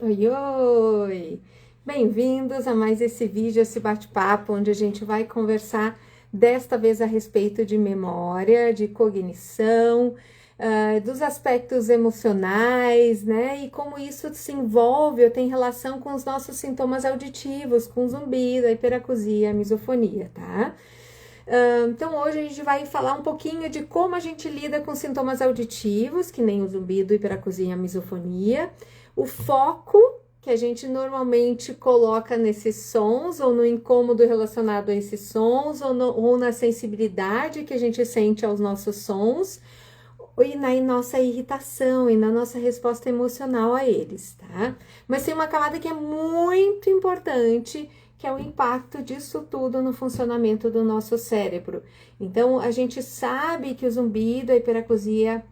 Oi, oi! Bem-vindos a mais esse vídeo, esse bate-papo, onde a gente vai conversar desta vez a respeito de memória, de cognição, dos aspectos emocionais, né? E como isso se envolve ou tem relação com os nossos sintomas auditivos, com o zumbido, a hiperacusia, a misofonia, tá? Então, hoje a gente vai falar um pouquinho de como a gente lida com sintomas auditivos, que nem o zumbido, hiperacusia e a misofonia, o foco que a gente normalmente coloca nesses sons, ou no incômodo relacionado a esses sons, ou na sensibilidade que a gente sente aos nossos sons, e na nossa irritação, e na nossa resposta emocional a eles, tá? Mas tem uma camada que é muito importante, que é o impacto disso tudo no funcionamento do nosso cérebro. Então, a gente sabe que o zumbido, a hiperacusia,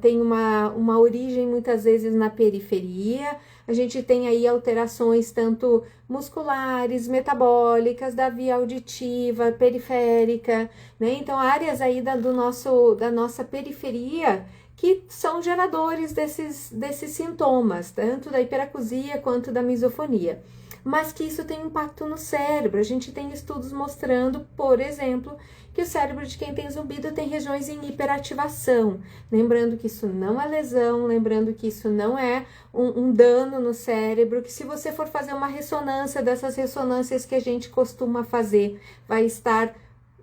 tem uma origem muitas vezes na periferia. A gente tem aí alterações tanto musculares, metabólicas, da via auditiva, periférica, né? Então, áreas aí da nossa periferia que são geradores desses sintomas, tanto da hiperacusia quanto da misofonia. Mas que isso tem impacto no cérebro. A gente tem estudos mostrando, por exemplo, que o cérebro de quem tem zumbido tem regiões em hiperativação. Lembrando que isso não é lesão, lembrando que isso não é um dano no cérebro, que se você for fazer uma ressonância dessas ressonâncias que a gente costuma fazer, vai estar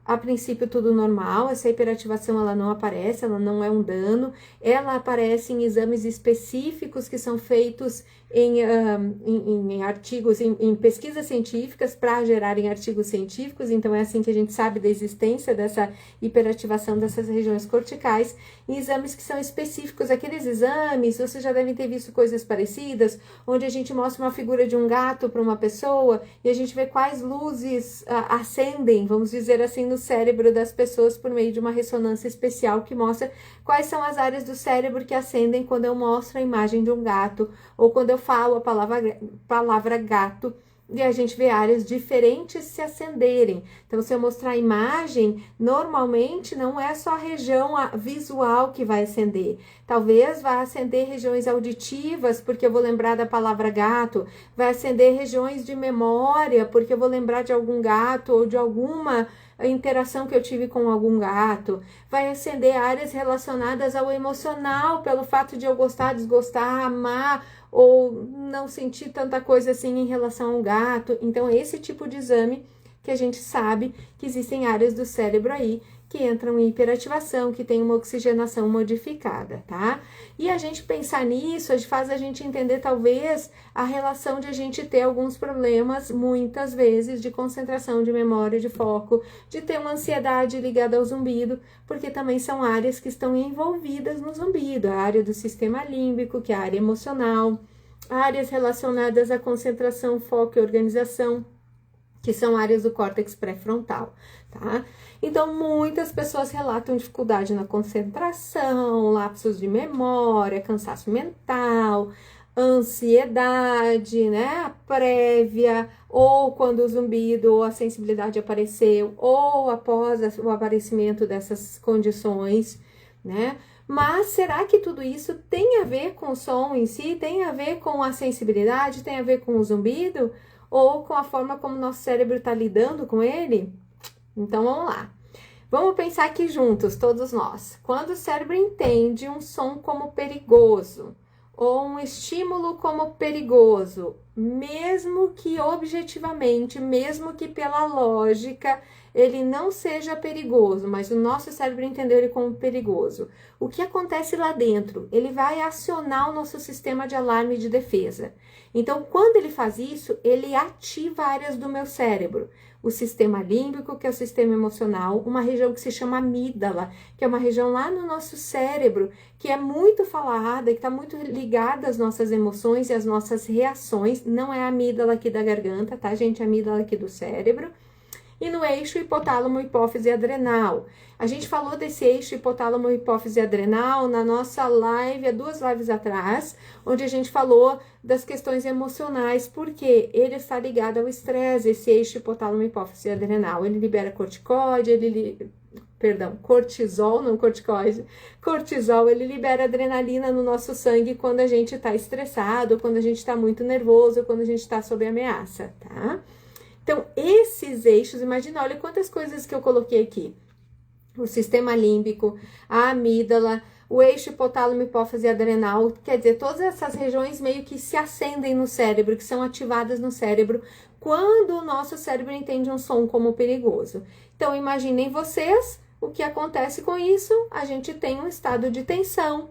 a princípio tudo normal. Essa hiperativação ela não aparece, ela não é um dano, ela aparece em exames específicos que são feitos em artigos, em pesquisas científicas para gerarem artigos científicos. Então é assim que a gente sabe da existência dessa hiperativação dessas regiões corticais, em exames que são específicos. Aqueles exames, vocês já devem ter visto coisas parecidas, onde a gente mostra uma figura de um gato para uma pessoa e a gente vê quais luzes acendem, vamos dizer assim, no cérebro das pessoas por meio de uma ressonância especial que mostra quais são as áreas do cérebro que acendem quando eu mostro a imagem de um gato ou quando eu falo a palavra gato, e a gente vê áreas diferentes se acenderem. Então, se eu mostrar a imagem, normalmente não é só a região visual que vai acender. Talvez vá acender regiões auditivas, porque eu vou lembrar da palavra gato. Vai acender regiões de memória, porque eu vou lembrar de algum gato ou de alguma interação que eu tive com algum gato. Vai acender áreas relacionadas ao emocional, pelo fato de eu gostar, desgostar, amar, ou não sentir tanta coisa assim em relação ao gato. Então, é esse tipo de exame que a gente sabe que existem áreas do cérebro aí que entram em hiperativação, que tem uma oxigenação modificada, tá? E a gente pensar nisso faz a gente entender, talvez, a relação de a gente ter alguns problemas, muitas vezes, de concentração, de memória, de foco, de ter uma ansiedade ligada ao zumbido, porque também são áreas que estão envolvidas no zumbido, a área do sistema límbico, que é a área emocional, áreas relacionadas à concentração, foco e organização, que são áreas do córtex pré-frontal, tá? Então, muitas pessoas relatam dificuldade na concentração, lapsos de memória, cansaço mental, ansiedade, né, a prévia, ou quando o zumbido ou a sensibilidade apareceu, ou após o aparecimento dessas condições, né? Mas será que tudo isso tem a ver com o som em si? Tem a ver com a sensibilidade? Tem a ver com o zumbido? Ou com a forma como nosso cérebro está lidando com ele? Então, vamos lá. Vamos pensar aqui juntos, todos nós. Quando o cérebro entende um som como perigoso, ou um estímulo como perigoso, mesmo que objetivamente, mesmo que pela lógica, ele não seja perigoso, mas o nosso cérebro entendeu ele como perigoso. O que acontece lá dentro? Ele vai acionar o nosso sistema de alarme de defesa. Então, quando ele faz isso, ele ativa áreas do meu cérebro. O sistema límbico, que é o sistema emocional, uma região que se chama amígdala, que é uma região lá no nosso cérebro, que é muito falada, que está muito ligada às nossas emoções e às nossas reações. Não é a amígdala aqui da garganta, tá, gente? A amígdala aqui do cérebro. E no eixo hipotálamo, hipófise adrenal. A gente falou desse eixo hipotálamo, hipófise adrenal na nossa live, há 2 lives atrás, onde a gente falou das questões emocionais, porque ele está ligado ao estresse, esse eixo hipotálamo, hipófise adrenal. Ele libera corticóide, ele perdão, cortisol, não corticoide, cortisol, ele libera adrenalina no nosso sangue quando a gente está estressado, quando a gente está muito nervoso, quando a gente está sob ameaça, tá? Então, esses eixos, imagina, olha quantas coisas que eu coloquei aqui. O sistema límbico, a amígdala, o eixo hipotálamo, hipófise adrenal, quer dizer, todas essas regiões meio que se acendem no cérebro, que são ativadas no cérebro, quando o nosso cérebro entende um som como perigoso. Então, imaginem vocês o que acontece com isso. A gente tem um estado de tensão,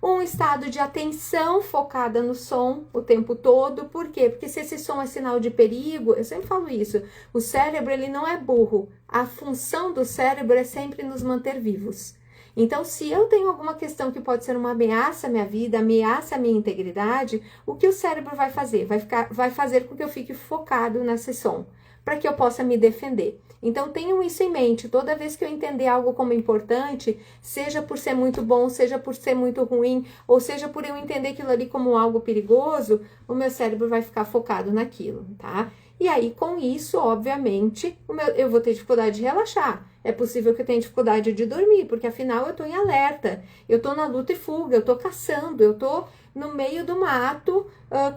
um estado de atenção focada no som o tempo todo. Por quê? Porque se esse som é sinal de perigo, eu sempre falo isso, o cérebro ele não é burro. A função do cérebro é sempre nos manter vivos. Então, se eu tenho alguma questão que pode ser uma ameaça à minha vida, ameaça à minha integridade, o que o cérebro vai fazer? Vai fazer com que eu fique focado nesse som, para que eu possa me defender. Então, tenham isso em mente. Toda vez que eu entender algo como importante, seja por ser muito bom, seja por ser muito ruim, ou seja por eu entender aquilo ali como algo perigoso, o meu cérebro vai ficar focado naquilo, tá? E aí, com isso, obviamente, eu vou ter dificuldade de relaxar. É possível que eu tenha dificuldade de dormir, porque afinal eu estou em alerta, eu estou na luta e fuga, eu estou caçando, eu estou no meio do mato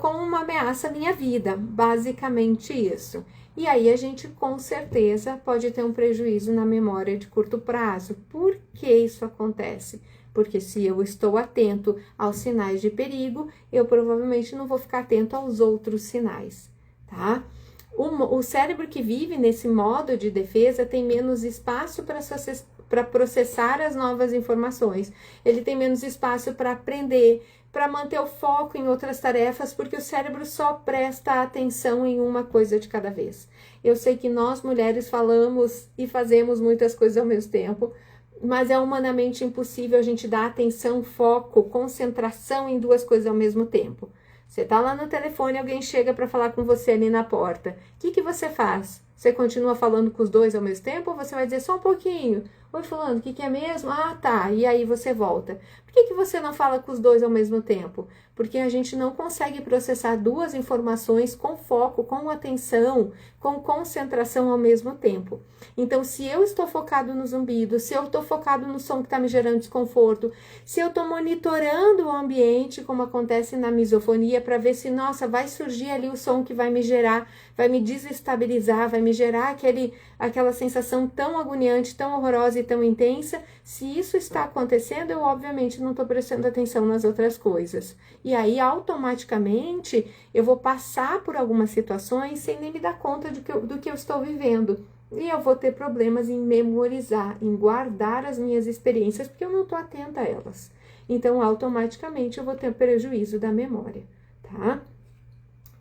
com uma ameaça à minha vida. Basicamente isso. E aí a gente com certeza pode ter um prejuízo na memória de curto prazo. Por que isso acontece? Porque se eu estou atento aos sinais de perigo, eu provavelmente não vou ficar atento aos outros sinais, tá? O cérebro que vive nesse modo de defesa tem menos espaço para processar as novas informações. Ele tem menos espaço para aprender, para manter o foco em outras tarefas, porque o cérebro só presta atenção em uma coisa de cada vez. Eu sei que nós mulheres falamos e fazemos muitas coisas ao mesmo tempo, mas é humanamente impossível a gente dar atenção, foco, concentração em duas coisas ao mesmo tempo. Você tá lá no telefone, alguém chega para falar com você ali na porta. O que você faz? Você continua falando com os dois ao mesmo tempo ou você vai dizer só um pouquinho? Oi, fulano, o que é mesmo? Ah, tá. E aí você volta. Por que você não fala com os dois ao mesmo tempo? Porque a gente não consegue processar duas informações com foco, com atenção, com concentração ao mesmo tempo. Então, se eu estou focado no zumbido, se eu estou focado no som que está me gerando desconforto, se eu estou monitorando o ambiente, como acontece na misofonia, para ver se, nossa, vai surgir ali o som que vai me gerar, vai me desestabilizar, vai me gerar aquela sensação tão agoniante, tão horrorosa e tão intensa. Se isso está acontecendo, eu obviamente não estou prestando atenção nas outras coisas. E aí, automaticamente, eu vou passar por algumas situações sem nem me dar conta do que eu estou vivendo. E eu vou ter problemas em memorizar, em guardar as minhas experiências, porque eu não estou atenta a elas. Então, automaticamente, eu vou ter prejuízo da memória, tá?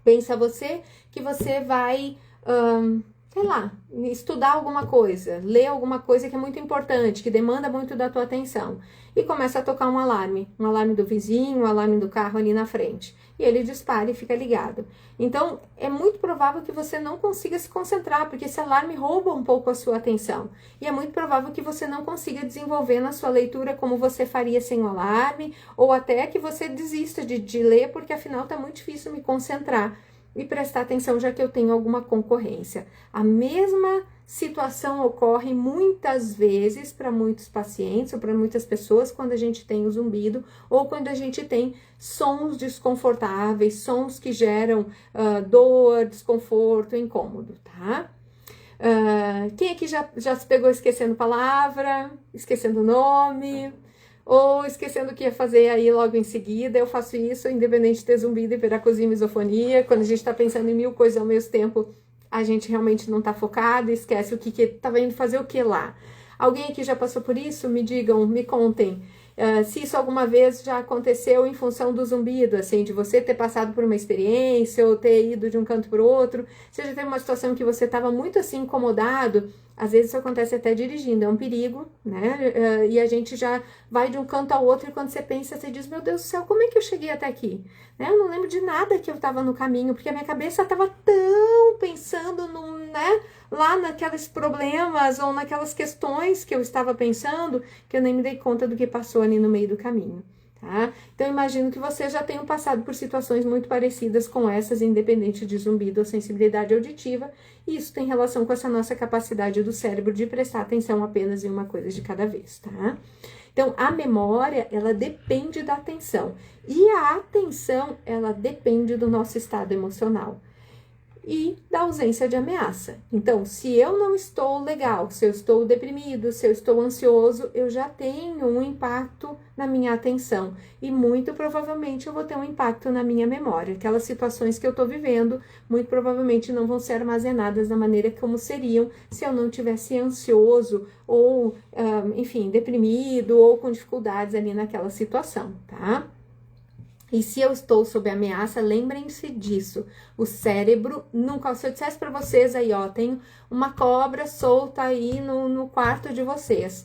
Pensa você que você vai, sei lá, estudar alguma coisa, ler alguma coisa que é muito importante, que demanda muito da tua atenção. E começa a tocar um alarme do vizinho, um alarme do carro ali na frente. E ele dispara e fica ligado. Então, é muito provável que você não consiga se concentrar, porque esse alarme rouba um pouco a sua atenção. E é muito provável que você não consiga desenvolver na sua leitura como você faria sem o alarme, ou até que você desista de ler, porque afinal está muito difícil me concentrar e prestar atenção, já que eu tenho alguma concorrência. A mesma situação ocorre muitas vezes para muitos pacientes ou para muitas pessoas quando a gente tem o zumbido ou quando a gente tem sons desconfortáveis, sons que geram dor, desconforto, incômodo, tá? Quem aqui já se pegou esquecendo palavra, esquecendo nome, ou esquecendo o que ia fazer aí logo em seguida? Eu faço isso independente de ter zumbido, hiperacusia, misofonia. Quando a gente está pensando em 1000 coisas ao mesmo tempo, a gente realmente não está focado, esquece o que estava indo fazer o que lá. Alguém aqui já passou por isso? Me digam, me contem. Se isso alguma vez já aconteceu em função do zumbido, assim, de você ter passado por uma experiência ou ter ido de um canto para o outro, você já teve uma situação que você estava muito assim incomodado. Às vezes isso acontece até dirigindo, é um perigo, né? E a gente já vai de um canto ao outro e quando você pensa, você diz, meu Deus do céu, como é que eu cheguei até aqui? Né? Eu não lembro de nada que eu estava no caminho, porque a minha cabeça estava tão pensando lá naqueles problemas ou naquelas questões que eu estava pensando, que eu nem me dei conta do que passou ali no meio do caminho. tá? Então, imagino que vocês já tenham passado por situações muito parecidas com essas, independente de zumbido ou sensibilidade auditiva, e isso tem relação com essa nossa capacidade do cérebro de prestar atenção apenas em uma coisa de cada vez, tá? Então, a memória, ela depende da atenção, e a atenção, ela depende do nosso estado emocional e da ausência de ameaça. Então, se eu não estou legal, se eu estou deprimido, se eu estou ansioso, eu já tenho um impacto na minha atenção e muito provavelmente eu vou ter um impacto na minha memória. Aquelas situações que eu estou vivendo, muito provavelmente não vão ser armazenadas da maneira como seriam se eu não tivesse ansioso ou, enfim, deprimido ou com dificuldades ali naquela situação, tá? E se eu estou sob ameaça, lembrem-se disso. O cérebro, nunca, se eu dissesse para vocês aí, ó, tem uma cobra solta aí no quarto de vocês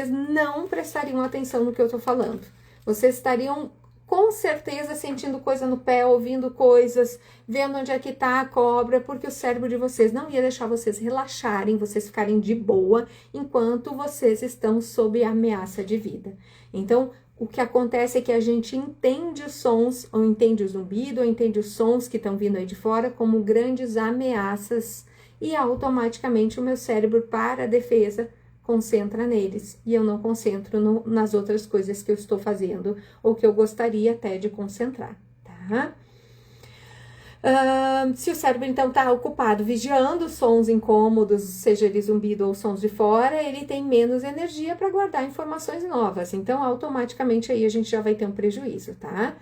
não prestariam atenção no que eu tô falando. Vocês estariam com certeza sentindo coisa no pé, ouvindo coisas, vendo onde é que tá a cobra, porque o cérebro de vocês não ia deixar vocês relaxarem, vocês ficarem de boa, enquanto vocês estão sob ameaça de vida. Então, o que acontece é que a gente entende os sons, ou entende o zumbido, ou entende os sons que estão vindo aí de fora como grandes ameaças e automaticamente o meu cérebro, para a defesa, concentra neles e eu não concentro nas outras coisas que eu estou fazendo ou que eu gostaria até de concentrar, tá? Se o cérebro, então, está ocupado vigiando os sons incômodos, seja ele zumbido ou sons de fora, ele tem menos energia para guardar informações novas. Então, automaticamente, aí a gente já vai ter um prejuízo, tá?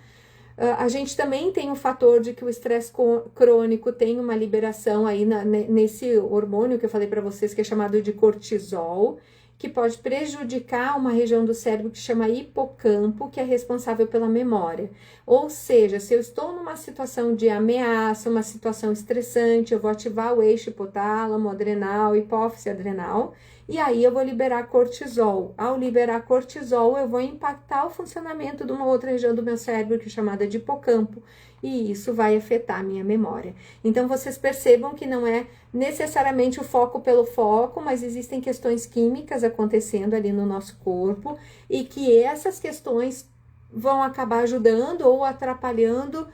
A gente também tem o fator de que o estresse crônico tem uma liberação aí nesse hormônio que eu falei para vocês, que é chamado de cortisol, que pode prejudicar uma região do cérebro que chama hipocampo, que é responsável pela memória. Ou seja, se eu estou numa situação de ameaça, uma situação estressante, eu vou ativar o eixo hipotálamo, adrenal, hipófise adrenal, e aí eu vou liberar cortisol. Ao liberar cortisol, eu vou impactar o funcionamento de uma outra região do meu cérebro, que é chamada de hipocampo, e isso vai afetar a minha memória. Então, vocês percebam que não é necessariamente o foco pelo foco, mas existem questões químicas acontecendo ali no nosso corpo, e que essas questões vão acabar ajudando ou atrapalhando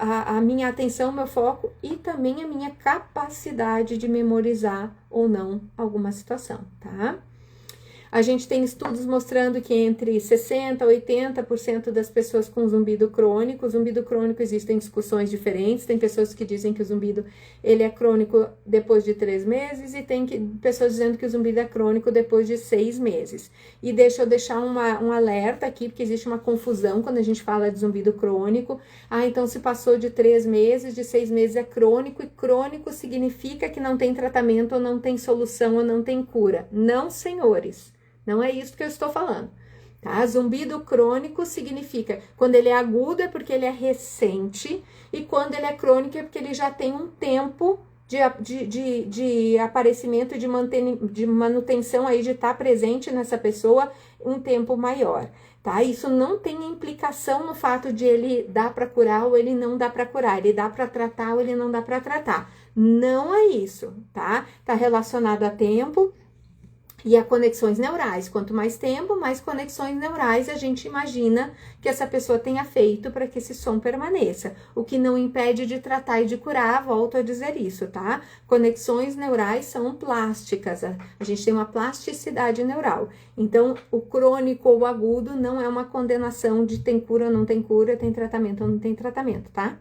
a minha atenção, meu foco e também a minha capacidade de memorizar ou não alguma situação, tá? A gente tem estudos mostrando que entre 60% a 80% das pessoas com zumbido crônico existem discussões diferentes, tem pessoas que dizem que o zumbido ele é crônico depois de 3 meses e tem pessoas dizendo que o zumbido é crônico depois de 6 meses. E deixa eu deixar um alerta aqui, porque existe uma confusão quando a gente fala de zumbido crônico. Então se passou de 3 meses, de 6 meses é crônico, e crônico significa que não tem tratamento, ou não tem solução, ou não tem cura. Não, senhores. Não é isso que eu estou falando, tá? Zumbido crônico significa, quando ele é agudo é porque ele é recente, e quando ele é crônico é porque ele já tem um tempo de aparecimento, de manutenção aí, de estar presente nessa pessoa um tempo maior, tá? Isso não tem implicação no fato de ele dar para curar ou ele não dá para curar, ele dá para tratar ou ele não dá para tratar. Não é isso, tá? Tá relacionado a tempo e a conexões neurais. Quanto mais tempo, mais conexões neurais a gente imagina que essa pessoa tenha feito para que esse som permaneça. O que não impede de tratar e de curar, volto a dizer isso, tá? Conexões neurais são plásticas, a gente tem uma plasticidade neural. Então, o crônico ou agudo não é uma condenação de tem cura ou não tem cura, tem tratamento ou não tem tratamento, tá?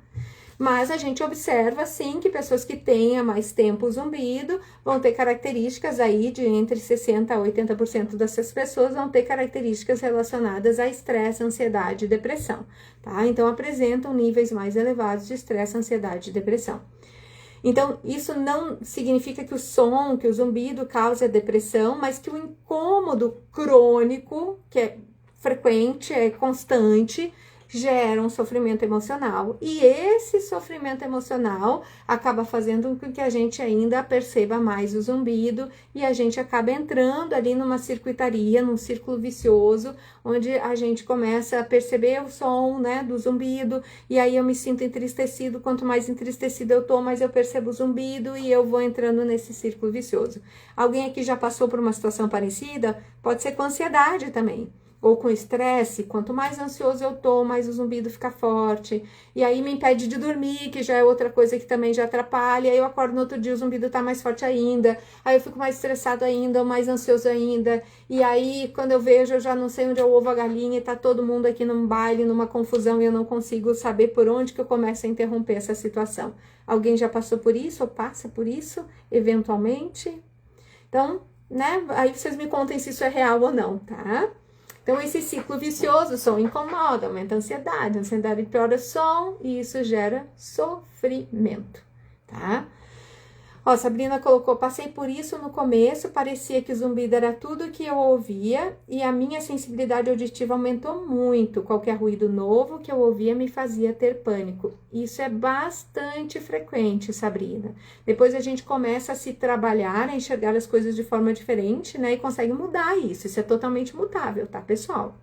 Mas a gente observa, sim, que pessoas que tenham mais tempo zumbido vão ter características aí de entre 60% a 80% dessas pessoas vão ter características relacionadas a estresse, ansiedade e depressão, tá? Então, apresentam níveis mais elevados de estresse, ansiedade e depressão. Então, isso não significa que o som, que o zumbido cause a depressão, mas que o incômodo crônico, que é frequente, é constante, gera um sofrimento emocional, e esse sofrimento emocional acaba fazendo com que a gente ainda perceba mais o zumbido, e a gente acaba entrando ali numa circuitaria, num círculo vicioso, onde a gente começa a perceber o som, né, do zumbido, e aí eu me sinto entristecido, quanto mais entristecido eu tô, mais eu percebo o zumbido, e eu vou entrando nesse círculo vicioso. Alguém aqui já passou por uma situação parecida? Pode ser com ansiedade também. ou com estresse, quanto mais ansioso eu tô, mais o zumbido fica forte. E aí me impede de dormir, que já é outra coisa que também já atrapalha. Aí eu acordo no outro dia, o zumbido tá mais forte ainda. Aí eu fico mais estressado ainda, mais ansioso ainda. E aí, quando eu vejo, eu já não sei onde é o ovo a galinha e tá todo mundo aqui num baile, numa confusão, e eu não consigo saber por onde que eu começo a interromper essa situação. Alguém já passou por isso ou passa por isso, eventualmente? Então, né? Aí vocês me contem se isso é real ou não, tá? Então, esse ciclo vicioso, som incomoda, aumenta a ansiedade piora o som e isso gera sofrimento, tá? Ó, Sabrina colocou, passei por isso no começo, parecia que zumbido era tudo que eu ouvia e a minha sensibilidade auditiva aumentou muito. Qualquer ruído novo que eu ouvia me fazia ter pânico. Isso é bastante frequente, Sabrina. Depois a gente começa a se trabalhar, a enxergar as coisas de forma diferente, né? E consegue mudar isso. Isso é totalmente mutável, tá, pessoal?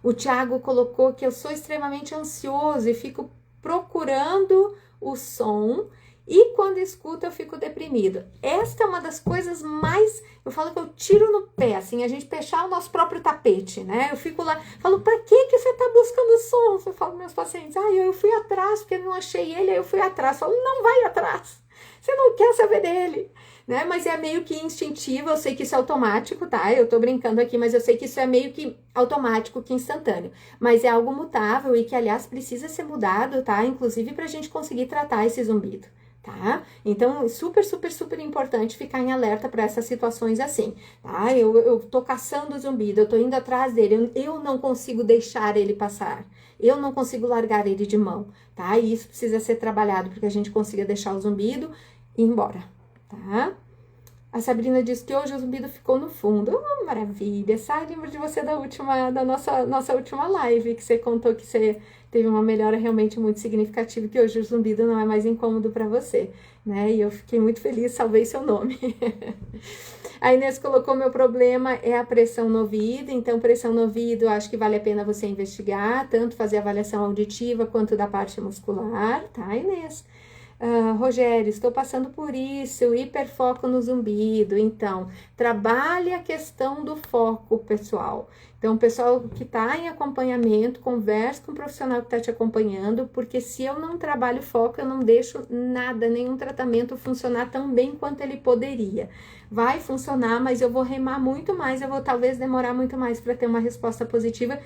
O Thiago colocou que eu sou extremamente ansioso e fico procurando o som. E quando escuto, eu fico deprimido. Esta é uma das coisas mais... Eu falo que eu tiro no pé, assim, a gente fechar o nosso próprio tapete, né? Eu fico lá, falo, pra que você tá buscando som? Eu falo para meus pacientes, eu fui atrás porque não achei ele, aí eu fui atrás. Eu falo, não vai atrás, você não quer saber dele, né? Mas é meio que instintivo, eu sei que isso é automático, tá? Eu tô brincando aqui, mas eu sei que isso é meio que automático, que instantâneo. Mas é algo mutável e que, aliás, precisa ser mudado, tá? Inclusive pra gente conseguir tratar esse zumbido. Tá? Então, super, super, super importante ficar em alerta para essas situações assim, tá? Eu tô caçando o zumbido, eu tô indo atrás dele, eu não consigo deixar ele passar, eu não consigo largar ele de mão, tá? E isso precisa ser trabalhado para que a gente consiga deixar o zumbido ir embora, tá? A Sabrina disse que hoje o zumbido ficou no fundo. Oh, maravilha! Lembro de você da nossa última live, que você contou que você teve uma melhora realmente muito significativa, que hoje o zumbido não é mais incômodo para você, né? E eu fiquei muito feliz, salvei seu nome. A Inês colocou, meu problema é a pressão no ouvido, então pressão no ouvido, acho que vale a pena você investigar, tanto fazer avaliação auditiva quanto da parte muscular, tá, Inês? Rogério, estou passando por isso, hiperfoco no zumbido. Então, trabalhe a questão do foco, pessoal. Então, o pessoal que está em acompanhamento, converse com o profissional que está te acompanhando, porque se eu não trabalho foco, eu não deixo nada, nenhum tratamento funcionar tão bem quanto ele poderia. Vai funcionar, mas eu vou remar muito mais, eu vou talvez demorar muito mais para ter uma resposta positiva,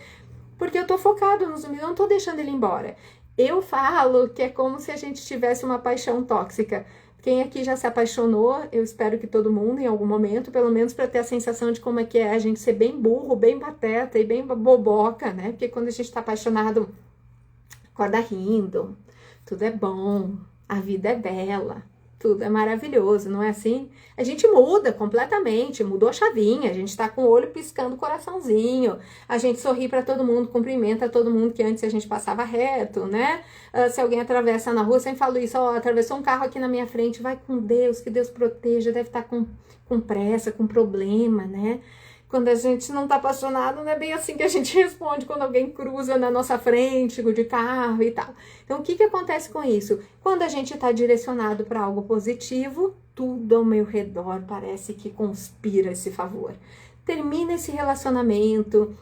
porque eu tô focado no zumbido, não tô deixando ele embora. Eu falo que é como se a gente tivesse uma paixão tóxica. Quem aqui já se apaixonou, eu espero que todo mundo, em algum momento, pelo menos para ter a sensação de como é que é a gente ser bem burro, bem pateta e bem boboca, né? Porque quando a gente tá apaixonado, acorda rindo, tudo é bom, a vida é bela, tudo é maravilhoso, não é assim? A gente muda completamente, mudou a chavinha, a gente tá com o olho piscando o coraçãozinho, a gente sorri para todo mundo, cumprimenta todo mundo que antes a gente passava reto, né? Se alguém atravessa na rua, sempre falo isso, atravessou um carro aqui na minha frente, vai com Deus, que Deus proteja, deve estar com pressa, com problema, né? Quando a gente não tá apaixonado, não é bem assim que a gente responde quando alguém cruza na nossa frente, de carro e tal. Então, o que acontece com isso? Quando a gente tá direcionado para algo positivo, tudo ao meu redor parece que conspira a esse favor. Termina esse relacionamento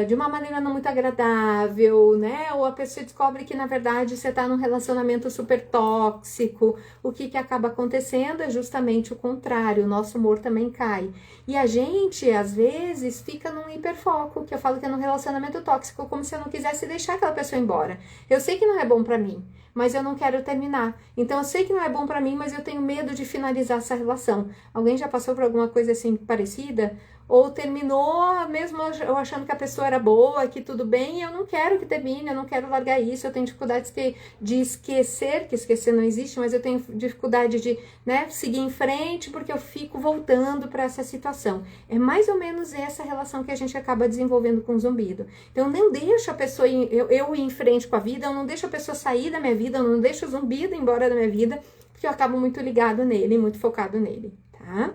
de uma maneira não muito agradável, né? Ou a pessoa descobre que, na verdade, você tá num relacionamento super tóxico. O que acaba acontecendo é justamente o contrário. O nosso humor também cai. E a gente, às vezes, fica num hiperfoco, que eu falo que é num relacionamento tóxico, como se eu não quisesse deixar aquela pessoa embora. Eu sei que não é bom pra mim, mas eu não quero terminar. Então, eu sei que não é bom pra mim, mas eu tenho medo de finalizar essa relação. Alguém já passou por alguma coisa assim parecida? Ou terminou mesmo eu achando que a pessoa era boa, que tudo bem, e eu não quero que termine, eu não quero largar isso, eu tenho dificuldades de esquecer, que esquecer não existe, mas eu tenho dificuldade de, né, seguir em frente, porque eu fico voltando para essa situação. É mais ou menos essa relação que a gente acaba desenvolvendo com o zumbido. Então, eu não deixo a pessoa, eu ir em frente com a vida, eu não deixo a pessoa sair da minha vida, eu não deixo o zumbido embora da minha vida, porque eu acabo muito ligado nele, muito focado nele, tá?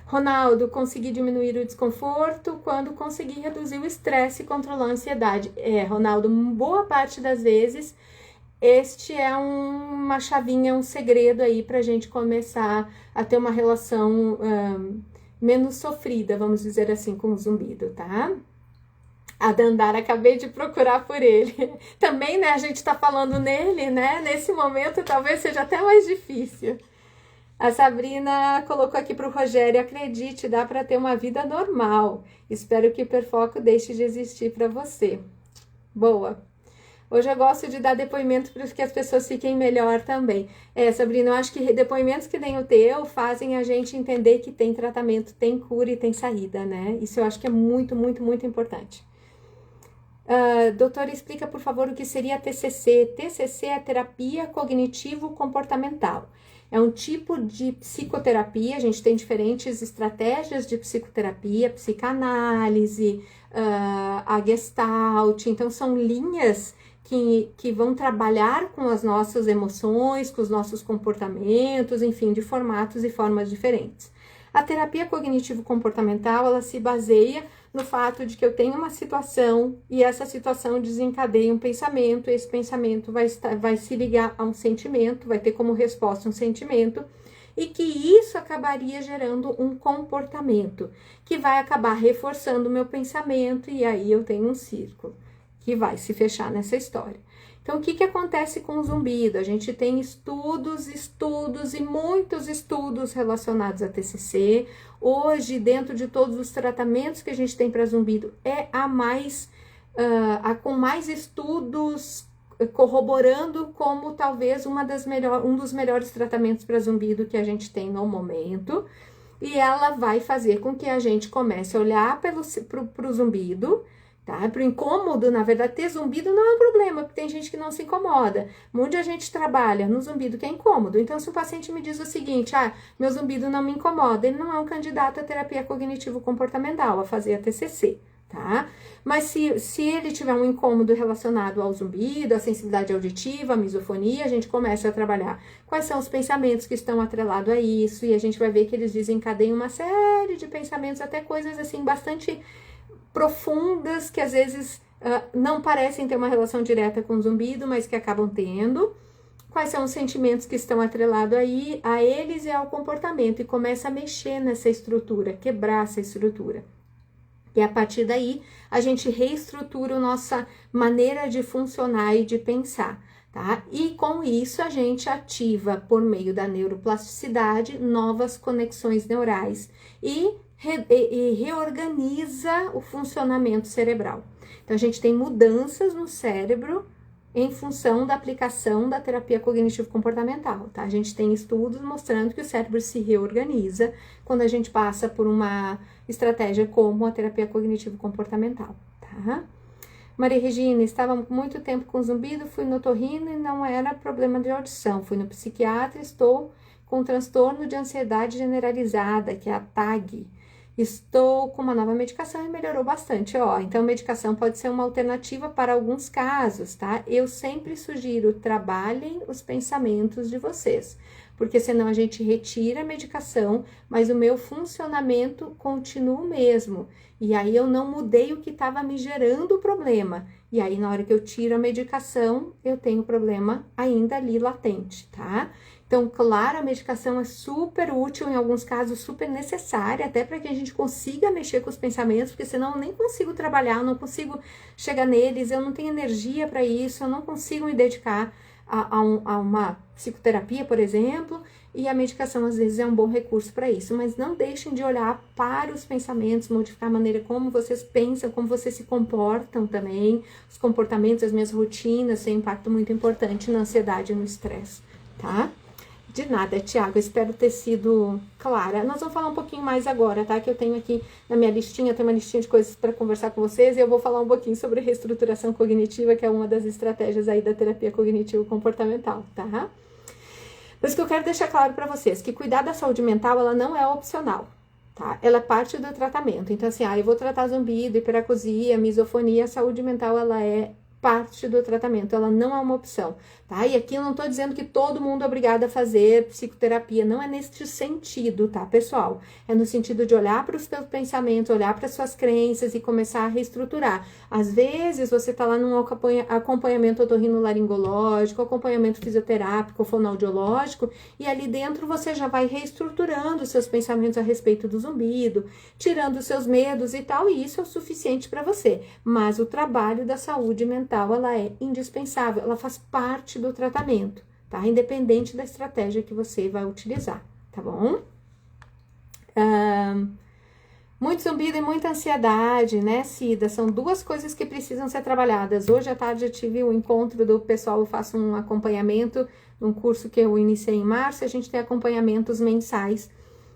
Ronaldo, consegui diminuir o desconforto quando consegui reduzir o estresse e controlar a ansiedade. Ronaldo, boa parte das vezes, este é uma chavinha, um segredo aí pra gente começar a ter uma relação menos sofrida, vamos dizer assim, com o zumbido, tá? A Dandara, acabei de procurar por ele. Também, né, a gente tá falando nele, né? Nesse momento talvez seja até mais difícil. A Sabrina colocou aqui pro Rogério: acredite, dá para ter uma vida normal. Espero que o hiperfoco deixe de existir para você. Boa. Hoje eu gosto de dar depoimento para que as pessoas fiquem melhor também. Sabrina, eu acho que depoimentos que nem o teu fazem a gente entender que tem tratamento, tem cura e tem saída, né? Isso eu acho que é muito, muito, muito importante. Doutora, explica, por favor, o que seria TCC. TCC é terapia cognitivo-comportamental. É um tipo de psicoterapia, a gente tem diferentes estratégias de psicoterapia, psicanálise, a Gestalt, então são linhas que vão trabalhar com as nossas emoções, com os nossos comportamentos, enfim, de formatos e formas diferentes. A terapia cognitivo-comportamental, ela se baseia no fato de que eu tenho uma situação e essa situação desencadeia um pensamento, e esse pensamento vai se ligar a um sentimento, vai ter como resposta um sentimento, e que isso acabaria gerando um comportamento, que vai acabar reforçando o meu pensamento, e aí eu tenho um círculo que vai se fechar nessa história. Então, o que acontece com o zumbido? A gente tem estudos e muitos estudos relacionados a TCC. Hoje, dentro de todos os tratamentos que a gente tem para zumbido, é a com mais estudos corroborando como talvez um dos melhores tratamentos para zumbido que a gente tem no momento. E ela vai fazer com que a gente comece a olhar para o zumbido, tá? Pro incômodo, na verdade, ter zumbido não é um problema, porque tem gente que não se incomoda. Onde a gente trabalha no zumbido que é incômodo. Então, se o paciente me diz o seguinte: meu zumbido não me incomoda, ele não é um candidato à terapia cognitivo-comportamental, a fazer a TCC, tá? Mas se ele tiver um incômodo relacionado ao zumbido, à sensibilidade auditiva, à misofonia, a gente começa a trabalhar quais são os pensamentos que estão atrelados a isso, e a gente vai ver que eles desencadeiam uma série de pensamentos, até coisas assim bastante profundas, que às vezes não parecem ter uma relação direta com o zumbido, mas que acabam tendo. Quais são os sentimentos que estão atrelados aí a eles e ao comportamento, e começa a mexer nessa estrutura, quebrar essa estrutura. E a partir daí, a gente reestrutura a nossa maneira de funcionar e de pensar, tá? E com isso, a gente ativa, por meio da neuroplasticidade, novas conexões neurais e reorganiza o funcionamento cerebral. Então, a gente tem mudanças no cérebro em função da aplicação da terapia cognitivo-comportamental, tá? A gente tem estudos mostrando que o cérebro se reorganiza quando a gente passa por uma estratégia como a terapia cognitivo-comportamental, tá? Maria Regina, estava muito tempo com zumbido, fui no otorrino e não era problema de audição. Fui no psiquiatra, estou com transtorno de ansiedade generalizada, que é a TAG. Estou com uma nova medicação e melhorou bastante, ó. Então, medicação pode ser uma alternativa para alguns casos, tá? Eu sempre sugiro, trabalhem os pensamentos de vocês, porque senão a gente retira a medicação, mas o meu funcionamento continua o mesmo. E aí eu não mudei o que estava me gerando o problema. E aí, na hora que eu tiro a medicação, eu tenho o problema ainda ali latente, tá? Então, claro, a medicação é super útil, em alguns casos super necessária, até para que a gente consiga mexer com os pensamentos, porque senão eu nem consigo trabalhar, eu não consigo chegar neles, eu não tenho energia para isso, eu não consigo me dedicar a uma psicoterapia, por exemplo, e a medicação às vezes é um bom recurso para isso. Mas não deixem de olhar para os pensamentos, modificar a maneira como vocês pensam, como vocês se comportam também, os comportamentos, as minhas rotinas têm um impacto muito importante na ansiedade e no estresse, tá? De nada, Tiago, espero ter sido clara. Nós vamos falar um pouquinho mais agora, tá? Que eu tenho aqui na minha listinha, tem uma listinha de coisas para conversar com vocês, e eu vou falar um pouquinho sobre reestruturação cognitiva, que é uma das estratégias aí da terapia cognitivo-comportamental, tá? Por isso que eu quero deixar claro para vocês que cuidar da saúde mental, ela não é opcional, tá? Ela é parte do tratamento. Então, assim, eu vou tratar zumbido, hiperacusia, misofonia, a saúde mental, ela é parte do tratamento, ela não é uma opção, tá? E aqui eu não tô dizendo que todo mundo é obrigado a fazer psicoterapia, não é neste sentido, tá, pessoal? É no sentido de olhar para os seus pensamentos, olhar para as suas crenças e começar a reestruturar. Às vezes você tá lá num acompanhamento otorrinolaringológico, acompanhamento fisioterápico, fonoaudiológico, e ali dentro você já vai reestruturando os seus pensamentos a respeito do zumbido, tirando os seus medos e tal, e isso é o suficiente para você. Mas o trabalho da saúde mental, ela é indispensável, ela faz parte do tratamento, tá? Independente da estratégia que você vai utilizar, tá bom? Muito zumbido e muita ansiedade, né, Cida? São duas coisas que precisam ser trabalhadas. Hoje à tarde eu tive um encontro do pessoal, eu faço um acompanhamento num curso que eu iniciei em março, a gente tem acompanhamentos mensais.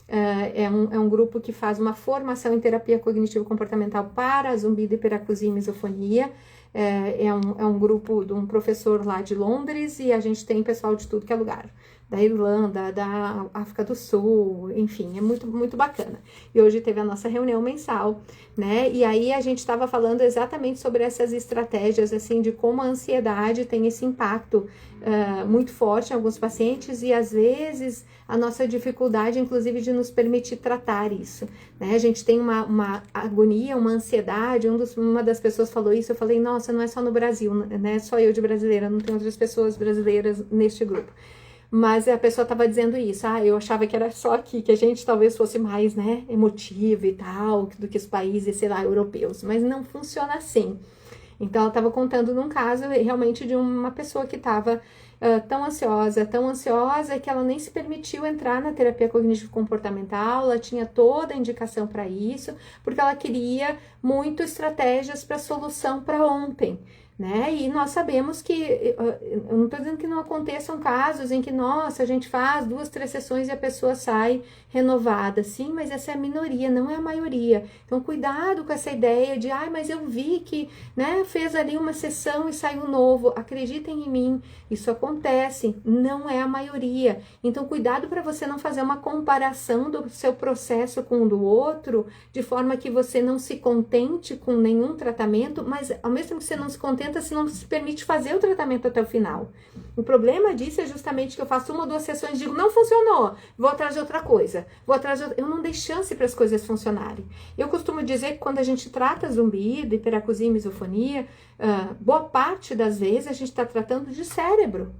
É um grupo que faz uma formação em terapia cognitivo-comportamental para zumbido, hiperacusia e misofonia. É um grupo de um professor lá de Londres e a gente tem pessoal de tudo que é lugar. Da Irlanda, da África do Sul, enfim, é muito, muito bacana. E hoje teve a nossa reunião mensal, né? E aí a gente estava falando exatamente sobre essas estratégias, assim, de como a ansiedade tem esse impacto muito forte em alguns pacientes e às vezes a nossa dificuldade, inclusive, de nos permitir tratar isso, né? A gente tem uma agonia, uma ansiedade, uma das pessoas falou isso, eu falei, nossa, não é só no Brasil, né? Só eu de brasileira, não tem outras pessoas brasileiras neste grupo. Mas a pessoa estava dizendo isso, eu achava que era só aqui, que a gente talvez fosse mais, né, emotivo e tal, do que os países, sei lá, europeus, mas não funciona assim. Então, ela estava contando num caso, realmente, de uma pessoa que estava tão ansiosa, que ela nem se permitiu entrar na terapia cognitivo-comportamental, ela tinha toda a indicação para isso, porque ela queria muito estratégias para solução para ontem, né? E nós sabemos que, eu não estou dizendo que não aconteçam casos em que, nossa, a gente faz 2, 3 sessões e a pessoa sai renovada, sim, mas essa é a minoria, não é a maioria. Então, cuidado com essa ideia de, mas eu vi que, né, fez ali uma sessão e saiu novo. Acreditem em mim, isso acontece, não é a maioria. Então, cuidado para você não fazer uma comparação do seu processo com o do outro, de forma que você não se contente com nenhum tratamento, mas ao mesmo que você não se contenta, se não se permite fazer o tratamento até o final. O problema disso é justamente que eu faço 1 ou 2 sessões e digo, não funcionou, vou atrás de outra coisa, eu não dei chance para as coisas funcionarem. Eu costumo dizer que quando a gente trata zumbido, hiperacusia e misofonia, boa parte das vezes a gente está tratando de cérebro.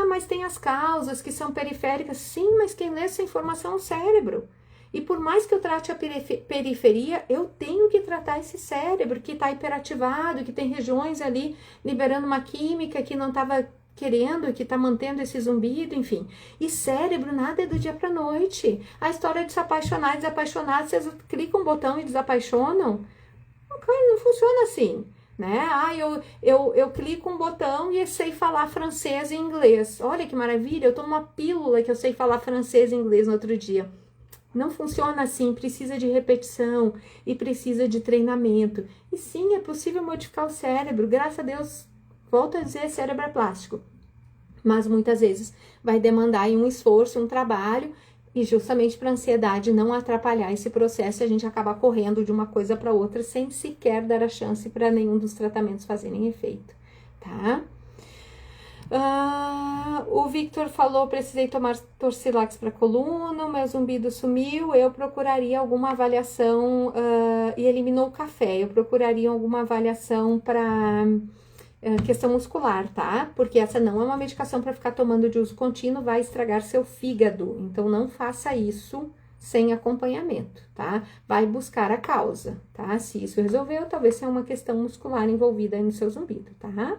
Mas tem as causas que são periféricas. Sim, mas quem lê essa informação é o cérebro. E por mais que eu trate a periferia, eu tenho que tratar esse cérebro que está hiperativado, que tem regiões ali liberando uma química que não estava querendo, que está mantendo esse zumbido, enfim. E cérebro, nada é do dia para noite. A história de se apaixonar e desapaixonar, vocês clicam um botão e desapaixonam? Não funciona assim, né? Eu clico um botão e eu sei falar francês e inglês. Olha que maravilha, eu tomo uma pílula que eu sei falar francês e inglês no outro dia. Não funciona assim, precisa de repetição e precisa de treinamento. E sim, é possível modificar o cérebro, graças a Deus, volto a dizer, cérebro é plástico. Mas muitas vezes vai demandar aí um esforço, um trabalho, e justamente para a ansiedade não atrapalhar esse processo, a gente acaba correndo de uma coisa para outra sem sequer dar a chance para nenhum dos tratamentos fazerem efeito, tá? O Victor falou, precisei tomar Torcilax para coluna, o meu zumbido sumiu, eu procuraria alguma avaliação, e eliminou o café, eu procuraria alguma avaliação para questão muscular, tá? Porque essa não é uma medicação para ficar tomando de uso contínuo, vai estragar seu fígado, então não faça isso sem acompanhamento, tá? Vai buscar a causa, tá? Se isso resolveu, talvez seja uma questão muscular envolvida aí no seu zumbido, tá?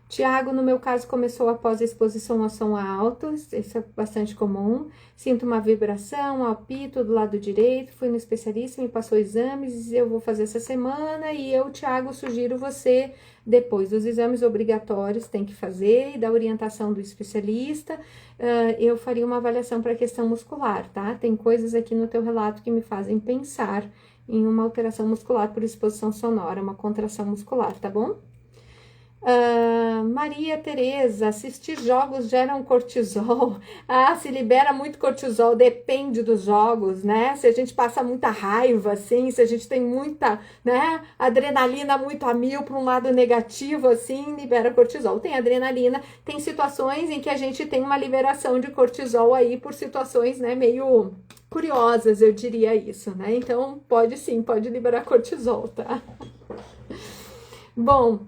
Tiago, no meu caso, começou após a exposição ao som alto, isso é bastante comum. Sinto uma vibração, apito do lado direito, fui no especialista, me passou exames, eu vou fazer essa semana e eu, Tiago, sugiro você, depois dos exames obrigatórios, tem que fazer e da orientação do especialista, eu faria uma avaliação para a questão muscular, tá? Tem coisas aqui no teu relato que me fazem pensar em uma alteração muscular por exposição sonora, uma contração muscular, tá bom? Maria Tereza, assistir jogos geram cortisol. Ah, se libera muito cortisol, depende dos jogos, né? Se a gente passa muita raiva, assim, se a gente tem muita, né, adrenalina muito a mil para um lado negativo, assim, libera cortisol. Tem adrenalina, tem situações em que a gente tem uma liberação de cortisol aí por situações, né, meio curiosas, eu diria isso, né? Então, pode sim, pode liberar cortisol, tá? Bom,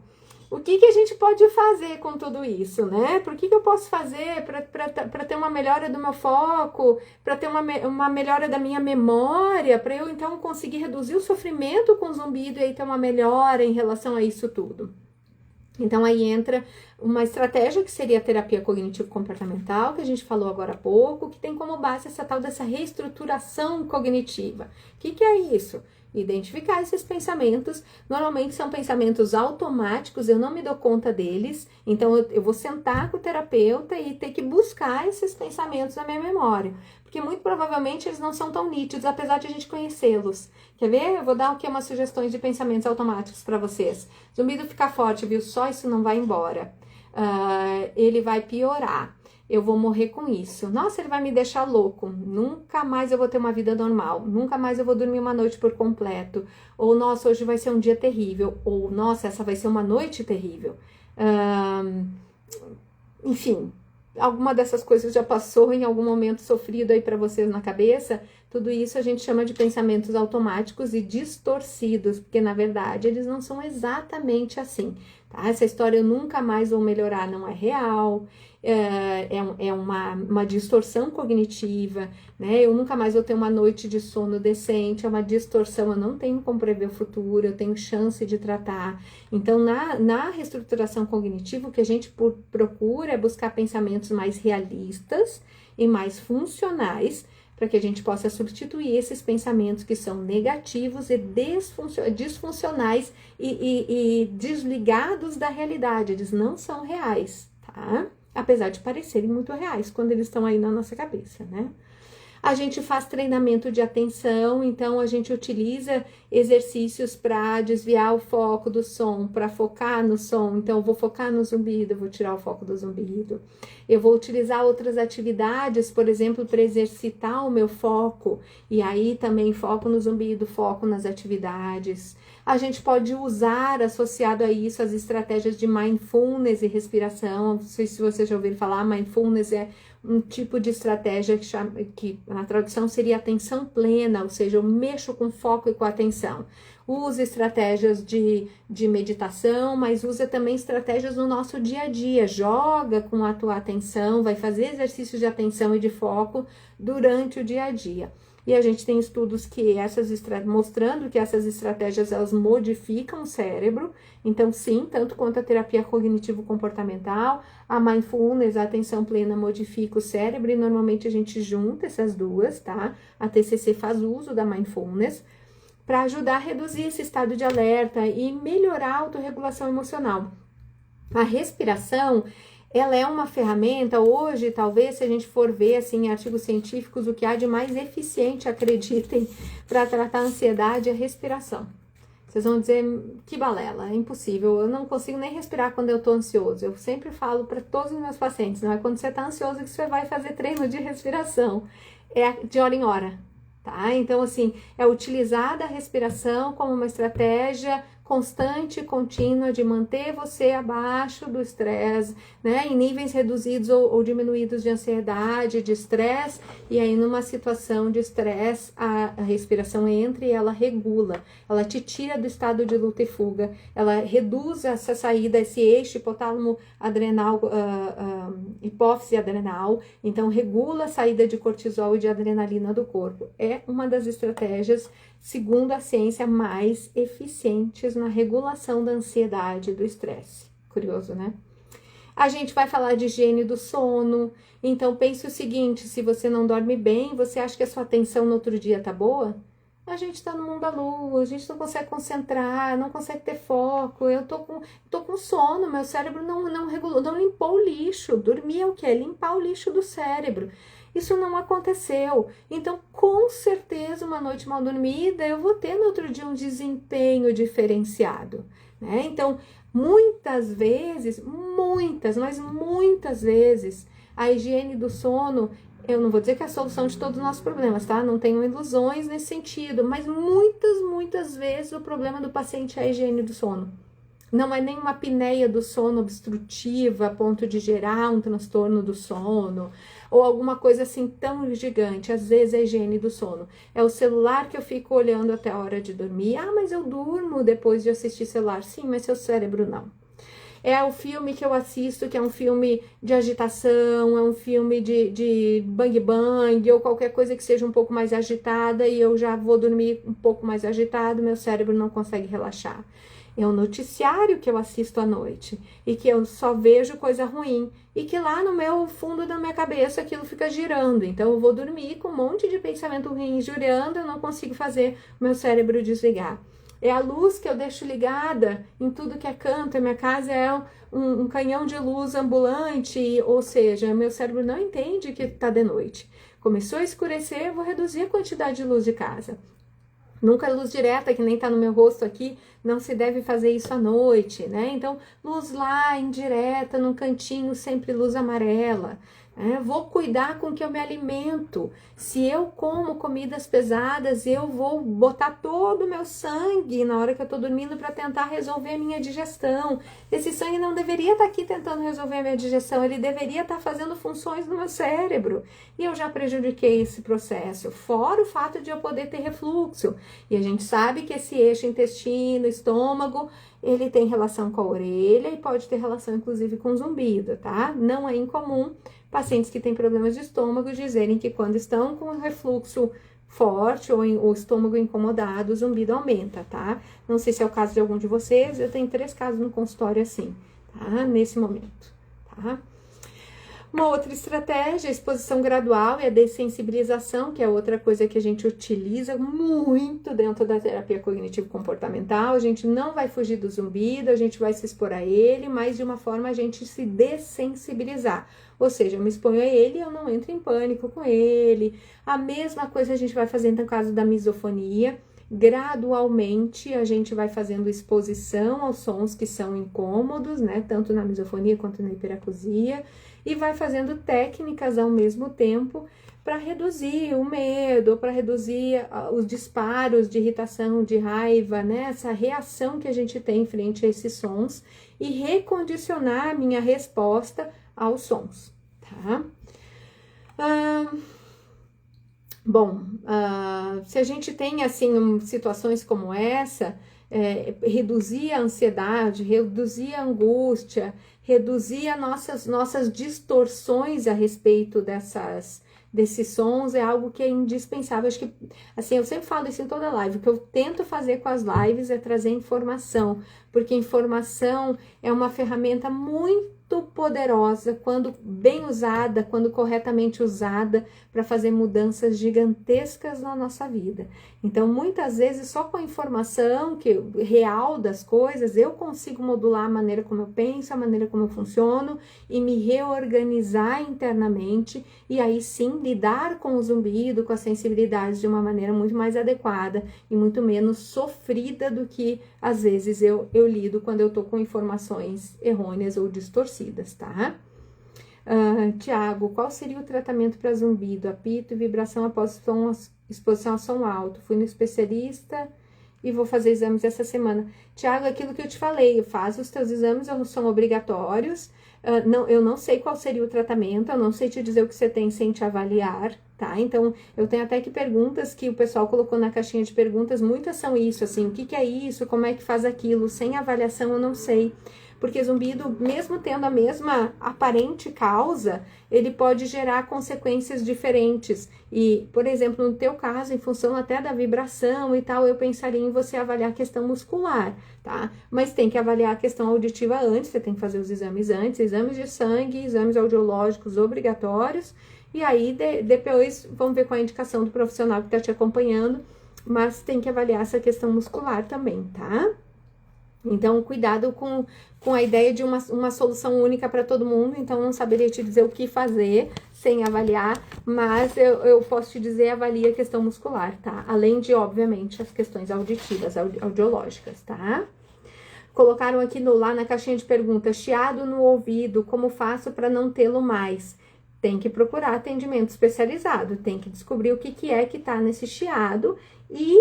o que a gente pode fazer com tudo isso, né? Por que eu posso fazer para ter uma melhora do meu foco, para ter uma melhora da minha memória, para eu então conseguir reduzir o sofrimento com o zumbido e aí ter uma melhora em relação a isso tudo? Então aí entra uma estratégia que seria a terapia cognitivo-comportamental, que a gente falou agora há pouco, que tem como base essa tal dessa reestruturação cognitiva. O que é isso? Identificar esses pensamentos, normalmente são pensamentos automáticos, eu não me dou conta deles, então eu vou sentar com o terapeuta e ter que buscar esses pensamentos na minha memória, porque muito provavelmente eles não são tão nítidos, apesar de a gente conhecê-los. Quer ver? Eu vou dar aqui umas sugestões de pensamentos automáticos para vocês. Zumbido fica forte, viu? Só isso não vai embora. Ele vai piorar. Eu vou morrer com isso. Nossa, ele vai me deixar louco. Nunca mais eu vou ter uma vida normal. Nunca mais eu vou dormir uma noite por completo. Ou, nossa, hoje vai ser um dia terrível. Ou, nossa, essa vai ser uma noite terrível. Enfim, alguma dessas coisas já passou em algum momento sofrido aí para vocês na cabeça? Tudo isso a gente chama de pensamentos automáticos e distorcidos, porque na verdade eles não são exatamente assim, tá? Essa história eu nunca mais vou melhorar não é real, é uma distorção cognitiva, né? Eu nunca mais vou ter uma noite de sono decente, é uma distorção, eu não tenho como prever o futuro, eu tenho chance de tratar. Então, na reestruturação cognitiva, o que a gente procura é buscar pensamentos mais realistas e mais funcionais, para que a gente possa substituir esses pensamentos que são negativos e disfuncionais e desligados da realidade. Eles não são reais, tá? Apesar de parecerem muito reais quando eles estão aí na nossa cabeça, né? A gente faz treinamento de atenção, então a gente utiliza exercícios para desviar o foco do som, para focar no som. Então, eu vou focar no zumbido, eu vou tirar o foco do zumbido. Eu vou utilizar outras atividades, por exemplo, para exercitar o meu foco. E aí também foco no zumbido, foco nas atividades. A gente pode usar, associado a isso, as estratégias de mindfulness e respiração. Não sei se vocês já ouviram falar, mindfulness é um tipo de estratégia que na tradução seria atenção plena, ou seja, eu mexo com foco e com atenção. Usa estratégias de meditação, mas usa também estratégias no nosso dia a dia. Joga com a tua atenção, vai fazer exercícios de atenção e de foco durante o dia a dia. E a gente tem estudos que mostrando que essas estratégias elas modificam o cérebro. Então, sim, tanto quanto a terapia cognitivo-comportamental, a mindfulness, a atenção plena modifica o cérebro e normalmente a gente junta essas duas, tá? A TCC faz uso da mindfulness para ajudar a reduzir esse estado de alerta e melhorar a autorregulação emocional. A respiração, ela é uma ferramenta, hoje, talvez, se a gente for ver, assim, em artigos científicos, o que há de mais eficiente, acreditem, para tratar a ansiedade é a respiração. Vocês vão dizer, que balela, é impossível, eu não consigo nem respirar quando eu tô ansioso. Eu sempre falo para todos os meus pacientes, não é quando você tá ansioso que você vai fazer treino de respiração, é de hora em hora, tá? Então, assim, é utilizar a respiração como uma estratégia constante e contínua de manter você abaixo do estresse, né, em níveis reduzidos ou diminuídos de ansiedade, de estresse, e aí numa situação de estresse a respiração entra e ela regula, ela te tira do estado de luta e fuga, ela reduz essa saída, esse eixo hipotálamo adrenal, hipófise adrenal, então regula a saída de cortisol e de adrenalina do corpo. É uma das estratégias, segundo a ciência, mais eficientes na regulação da ansiedade e do estresse. Curioso, né? A gente vai falar de higiene do sono. Então, pense o seguinte, se você não dorme bem, você acha que a sua atenção no outro dia tá boa? A gente tá no mundo da lua, a gente não consegue concentrar, não consegue ter foco, eu tô com sono, meu cérebro não regulou, não limpou o lixo. Dormir é o quê? É limpar o lixo do cérebro. Isso não aconteceu. Então, com certeza, uma noite mal dormida, eu vou ter no outro dia um desempenho diferenciado. né? Então, muitas vezes, mas muitas vezes, a higiene do sono, eu não vou dizer que é a solução de todos os nossos problemas, tá? Não tenho ilusões nesse sentido, mas muitas vezes o problema do paciente é a higiene do sono. Não é nenhuma apneia do sono obstrutiva a ponto de gerar um transtorno do sono ou alguma coisa assim tão gigante. Às vezes é a higiene do sono. É o celular que eu fico olhando até a hora de dormir. Ah, mas eu durmo depois de assistir celular. Sim, mas seu cérebro não. É o filme que eu assisto, que é um filme de agitação, é um filme de bang bang, ou qualquer coisa que seja um pouco mais agitada e eu já vou dormir um pouco mais agitado, meu cérebro não consegue relaxar. É um noticiário que eu assisto à noite e que eu só vejo coisa ruim e que lá no meu fundo da minha cabeça aquilo fica girando. Então eu vou dormir com um monte de pensamento ruim girando, eu não consigo fazer o meu cérebro desligar. É a luz que eu deixo ligada em tudo que é canto. A minha casa é um canhão de luz ambulante, ou seja, meu cérebro não entende que está de noite. Começou a escurecer, eu vou reduzir a quantidade de luz de casa. Nunca luz direta, que nem tá no meu rosto aqui, não se deve fazer isso à noite, né? Então, luz lá, indireta, num cantinho, sempre luz amarela. Vou cuidar com que eu me alimento. Se eu como comidas pesadas, eu vou botar todo o meu sangue na hora que eu tô dormindo para tentar resolver a minha digestão. Esse sangue não deveria estar aqui tentando resolver a minha digestão, ele deveria estar fazendo funções no meu cérebro. E eu já prejudiquei esse processo, fora o fato de eu poder ter refluxo. E a gente sabe que esse eixo intestino, estômago, ele tem relação com a orelha e pode ter relação inclusive com o zumbido, tá? Não é incomum pacientes que têm problemas de estômago dizerem que quando estão com refluxo forte ou o estômago incomodado, o zumbido aumenta, tá? Não sei se é o caso de algum de vocês, eu tenho 3 casos no consultório assim, tá? Nesse momento, tá? Uma outra estratégia, a exposição gradual e a dessensibilização, que é outra coisa que a gente utiliza muito dentro da terapia cognitivo-comportamental. A gente não vai fugir do zumbido, a gente vai se expor a ele, mas de uma forma a gente se dessensibilizar. Ou seja, eu me exponho a ele e eu não entro em pânico com ele. A mesma coisa a gente vai fazendo no caso da misofonia. Gradualmente a gente vai fazendo exposição aos sons que são incômodos, né? Tanto na misofonia quanto na hiperacusia. E vai fazendo técnicas ao mesmo tempo para reduzir o medo, para reduzir os disparos de irritação, de raiva, né? Essa reação que a gente tem frente a esses sons e recondicionar a minha resposta aos sons, tá? Se a gente tem, assim, situações como essa, reduzir a ansiedade, reduzir a angústia, reduzir as nossas distorções a respeito desses sons é algo que é indispensável. Acho que, assim, eu sempre falo isso em toda live, o que eu tento fazer com as lives é trazer informação, porque informação é uma ferramenta muito poderosa quando bem usada, quando corretamente usada para fazer mudanças gigantescas na nossa vida. Então, muitas vezes, só com a informação real das coisas, eu consigo modular a maneira como eu penso, a maneira como eu funciono e me reorganizar internamente e aí sim lidar com o zumbido, com a sensibilidade de uma maneira muito mais adequada e muito menos sofrida do que às vezes eu lido quando eu tô com informações errôneas ou distorcidas, tá? Tiago, qual seria o tratamento para zumbido, apito e vibração após exposição a som alto? Fui no especialista e vou fazer exames essa semana. Tiago, aquilo que eu te falei, faz os teus exames, são obrigatórios. Eu não sei qual seria o tratamento, eu não sei te dizer o que você tem sem te avaliar, tá? Então, eu tenho até que perguntas que o pessoal colocou na caixinha de perguntas, muitas são isso, assim, o que é isso, como é que faz aquilo, sem avaliação eu não sei. Porque zumbido, mesmo tendo a mesma aparente causa, ele pode gerar consequências diferentes. E, por exemplo, no teu caso, em função até da vibração e tal, eu pensaria em você avaliar a questão muscular, tá? Mas tem que avaliar a questão auditiva antes, você tem que fazer os exames antes, exames de sangue, exames audiológicos obrigatórios, e aí depois vamos ver com a indicação do profissional que está te acompanhando, mas tem que avaliar essa questão muscular também, tá? Então, cuidado com a ideia de uma solução única para todo mundo. Então, não saberia te dizer o que fazer sem avaliar, mas eu posso te dizer, avalie a questão muscular, tá? Além de, obviamente, as questões auditivas, audiológicas, tá? Colocaram aqui lá na caixinha de perguntas, chiado no ouvido, como faço para não tê-lo mais? Tem que procurar atendimento especializado, tem que descobrir o que é que tá nesse chiado e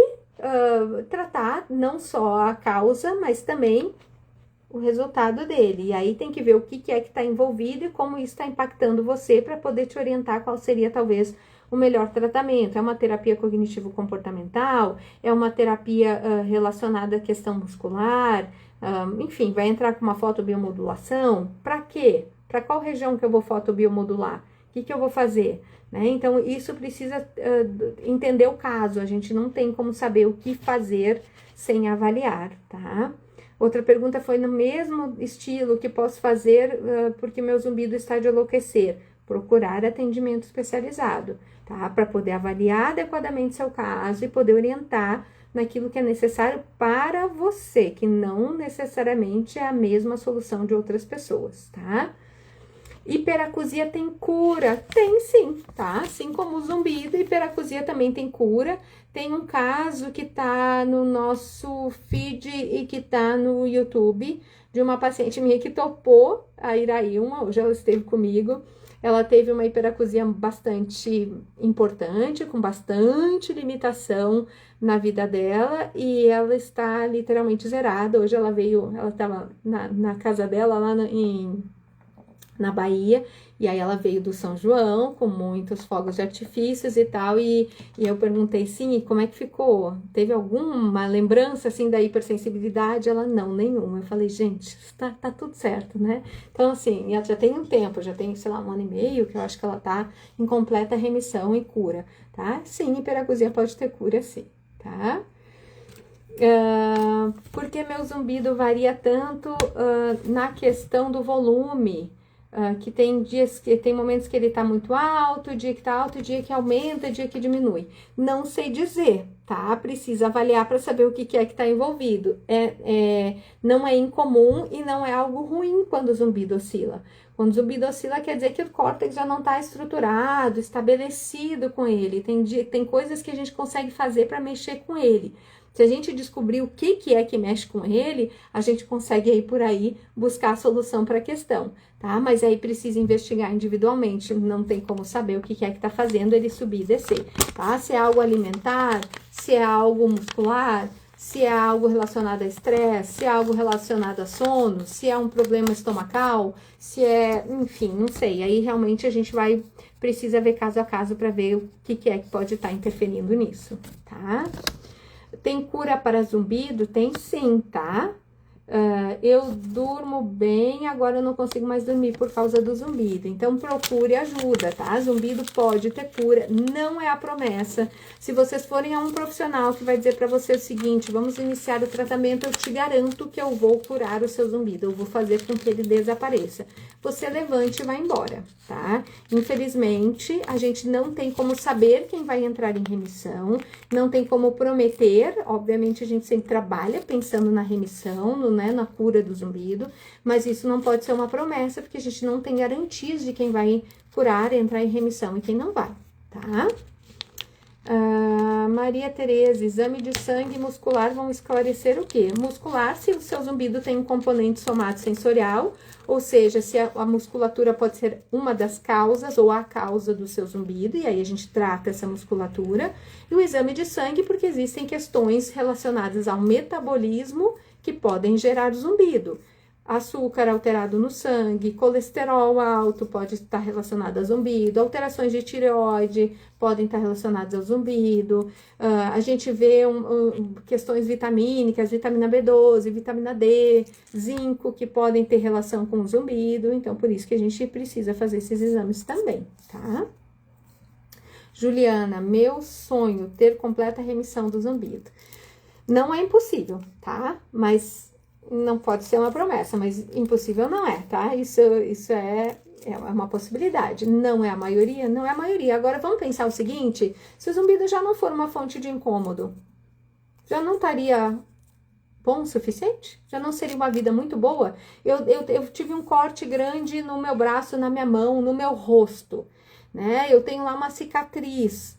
tratar não só a causa, mas também o resultado dele. E aí tem que ver o que é que está envolvido e como isso está impactando você para poder te orientar qual seria talvez o melhor tratamento. É uma terapia cognitivo-comportamental? É uma terapia relacionada à questão muscular? Enfim, vai entrar com uma fotobiomodulação? Para quê? Para qual região que eu vou fotobiomodular? O que eu vou fazer? Né? Então, isso precisa entender o caso. A gente não tem como saber o que fazer sem avaliar, tá? Outra pergunta foi no mesmo estilo, que posso fazer porque meu zumbido está de enlouquecer? Procurar atendimento especializado, tá? Para poder avaliar adequadamente seu caso e poder orientar naquilo que é necessário para você, que não necessariamente é a mesma solução de outras pessoas, tá? Hiperacusia tem cura? Tem sim, tá? Assim como o zumbido, hiperacusia também tem cura. Tem um caso que tá no nosso feed e que tá no YouTube, de uma paciente minha que topou a Iraíma, hoje ela esteve comigo. Ela teve uma hiperacusia bastante importante, com bastante limitação na vida dela, e ela está literalmente zerada. Hoje ela estava na casa dela lá na Bahia, e aí ela veio do São João, com muitos fogos de artifícios e tal, e eu perguntei, sim, e como é que ficou? Teve alguma lembrança, assim, da hipersensibilidade? Ela, não, nenhuma. Eu falei, gente, tá tudo certo, né? Então, assim, ela já tem um tempo, já tem, sei lá, 1 ano e meio, que eu acho que ela tá em completa remissão e cura, tá? Sim, hiperacusia pode ter cura, sim, tá? Por que meu zumbido varia tanto na questão do volume? Que tem dias que tem momentos que ele tá muito alto, dia que tá alto, dia que aumenta, dia que diminui. Não sei dizer, tá? Precisa avaliar para saber o que é que tá envolvido. Não é incomum e não é algo ruim quando o zumbido oscila. Quando o zumbido oscila, quer dizer que o córtex já não está estruturado, estabelecido com ele. Tem coisas que a gente consegue fazer para mexer com ele. Se a gente descobrir o que é que mexe com ele, a gente consegue aí por aí buscar a solução para a questão, tá? Mas aí precisa investigar individualmente, não tem como saber o que é que tá fazendo ele subir e descer, tá? Se é algo alimentar, se é algo muscular, se é algo relacionado a estresse, se é algo relacionado a sono, se é um problema estomacal, se é, enfim, não sei. Aí realmente a gente precisa ver caso a caso para ver o que é que pode estar interferindo nisso, tá? Tem cura para zumbido? Tem sim, tá? Eu durmo bem, agora eu não consigo mais dormir por causa do zumbido. Então, procure ajuda, tá? Zumbido pode ter cura, não é a promessa. Se vocês forem a um profissional que vai dizer pra você o seguinte, vamos iniciar o tratamento, eu te garanto que eu vou curar o seu zumbido, eu vou fazer com que ele desapareça. Você levante e vai embora, tá? Infelizmente, a gente não tem como saber quem vai entrar em remissão, não tem como prometer, obviamente a gente sempre trabalha pensando na remissão, na cura do zumbido, mas isso não pode ser uma promessa, porque a gente não tem garantias de quem vai curar, entrar em remissão e quem não vai, tá? Maria Tereza, exame de sangue muscular vão esclarecer o quê? Muscular, se o seu zumbido tem um componente somatosensorial, ou seja, se a musculatura pode ser uma das causas ou a causa do seu zumbido, e aí a gente trata essa musculatura. E o exame de sangue, porque existem questões relacionadas ao metabolismo que podem gerar zumbido. Açúcar alterado no sangue, colesterol alto pode estar relacionado a zumbido, alterações de tireoide podem estar relacionadas ao zumbido. A gente vê questões vitamínicas, vitamina B12, vitamina D, zinco, que podem ter relação com o zumbido. Então, por isso que a gente precisa fazer esses exames também, tá? Juliana, meu sonho, ter completa remissão do zumbido. Não é impossível, tá? Mas não pode ser uma promessa, mas impossível não é, tá? Isso é uma possibilidade. Não é a maioria? Não é a maioria. Agora, vamos pensar o seguinte, se o zumbido já não for uma fonte de incômodo, já não estaria bom o suficiente? Já não seria uma vida muito boa? Eu tive um corte grande no meu braço, na minha mão, no meu rosto, né? Eu tenho lá uma cicatriz.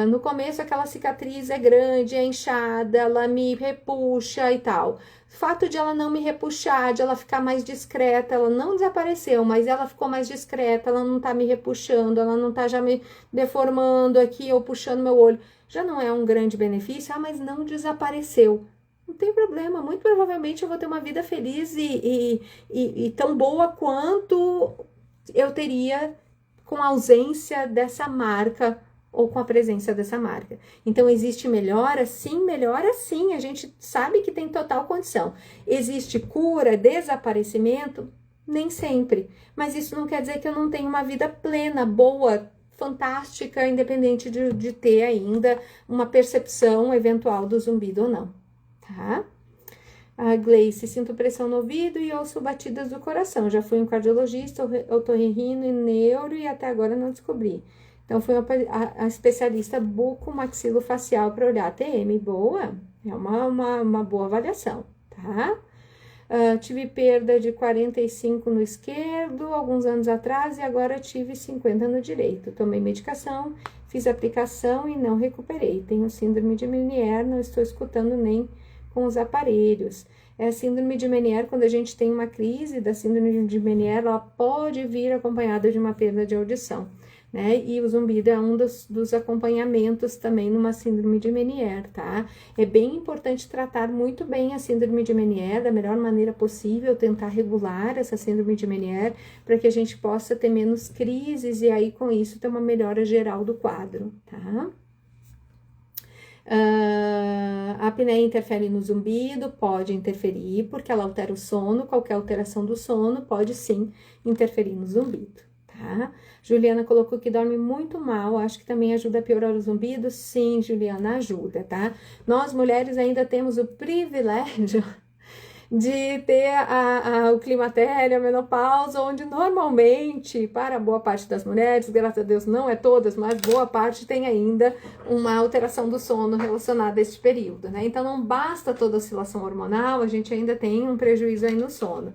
No começo aquela cicatriz é grande, é inchada, ela me repuxa e tal. O fato de ela não me repuxar, de ela ficar mais discreta, ela não desapareceu, mas ela ficou mais discreta, ela não tá me repuxando, ela não tá já me deformando aqui ou puxando meu olho. Já não é um grande benefício, mas não desapareceu. Não tem problema, muito provavelmente eu vou ter uma vida feliz e tão boa quanto eu teria com a ausência dessa marca ou com a presença dessa marca. Então, existe melhora? Sim, melhora sim. A gente sabe que tem total condição. Existe cura, desaparecimento? Nem sempre. Mas isso não quer dizer que eu não tenho uma vida plena, boa, fantástica, independente de ter ainda uma percepção eventual do zumbido ou não, tá? A Gleice, sinto pressão no ouvido e ouço batidas do coração. Já fui um cardiologista, otorrino e neuro e até agora não descobri. Então, fui a especialista bucomaxilofacial para olhar a TM. Boa, é uma boa avaliação, tá? Tive perda de 45 no esquerdo, alguns anos atrás, e agora tive 50 no direito. Tomei medicação, fiz aplicação e não recuperei. Tenho síndrome de Meniere, não estou escutando nem com os aparelhos. A síndrome de Meniere, quando a gente tem uma crise da síndrome de Meniere, ela pode vir acompanhada de uma perda de audição, né? E o zumbido é um dos acompanhamentos também numa síndrome de Meniere, tá? É bem importante tratar muito bem a síndrome de Meniere, da melhor maneira possível, tentar regular essa síndrome de Meniere, para que a gente possa ter menos crises e aí com isso ter uma melhora geral do quadro, tá? A apneia interfere no zumbido? Pode interferir, porque ela altera o sono. Qualquer alteração do sono pode sim interferir no zumbido, tá? Juliana colocou que dorme muito mal, acho que também ajuda a piorar o zumbido. Sim, Juliana, ajuda, tá? Nós mulheres ainda temos o privilégio de ter o climatério, a menopausa, onde normalmente, para boa parte das mulheres, graças a Deus não é todas, mas boa parte tem ainda uma alteração do sono relacionada a este período, né? Então não basta toda oscilação hormonal, a gente ainda tem um prejuízo aí no sono.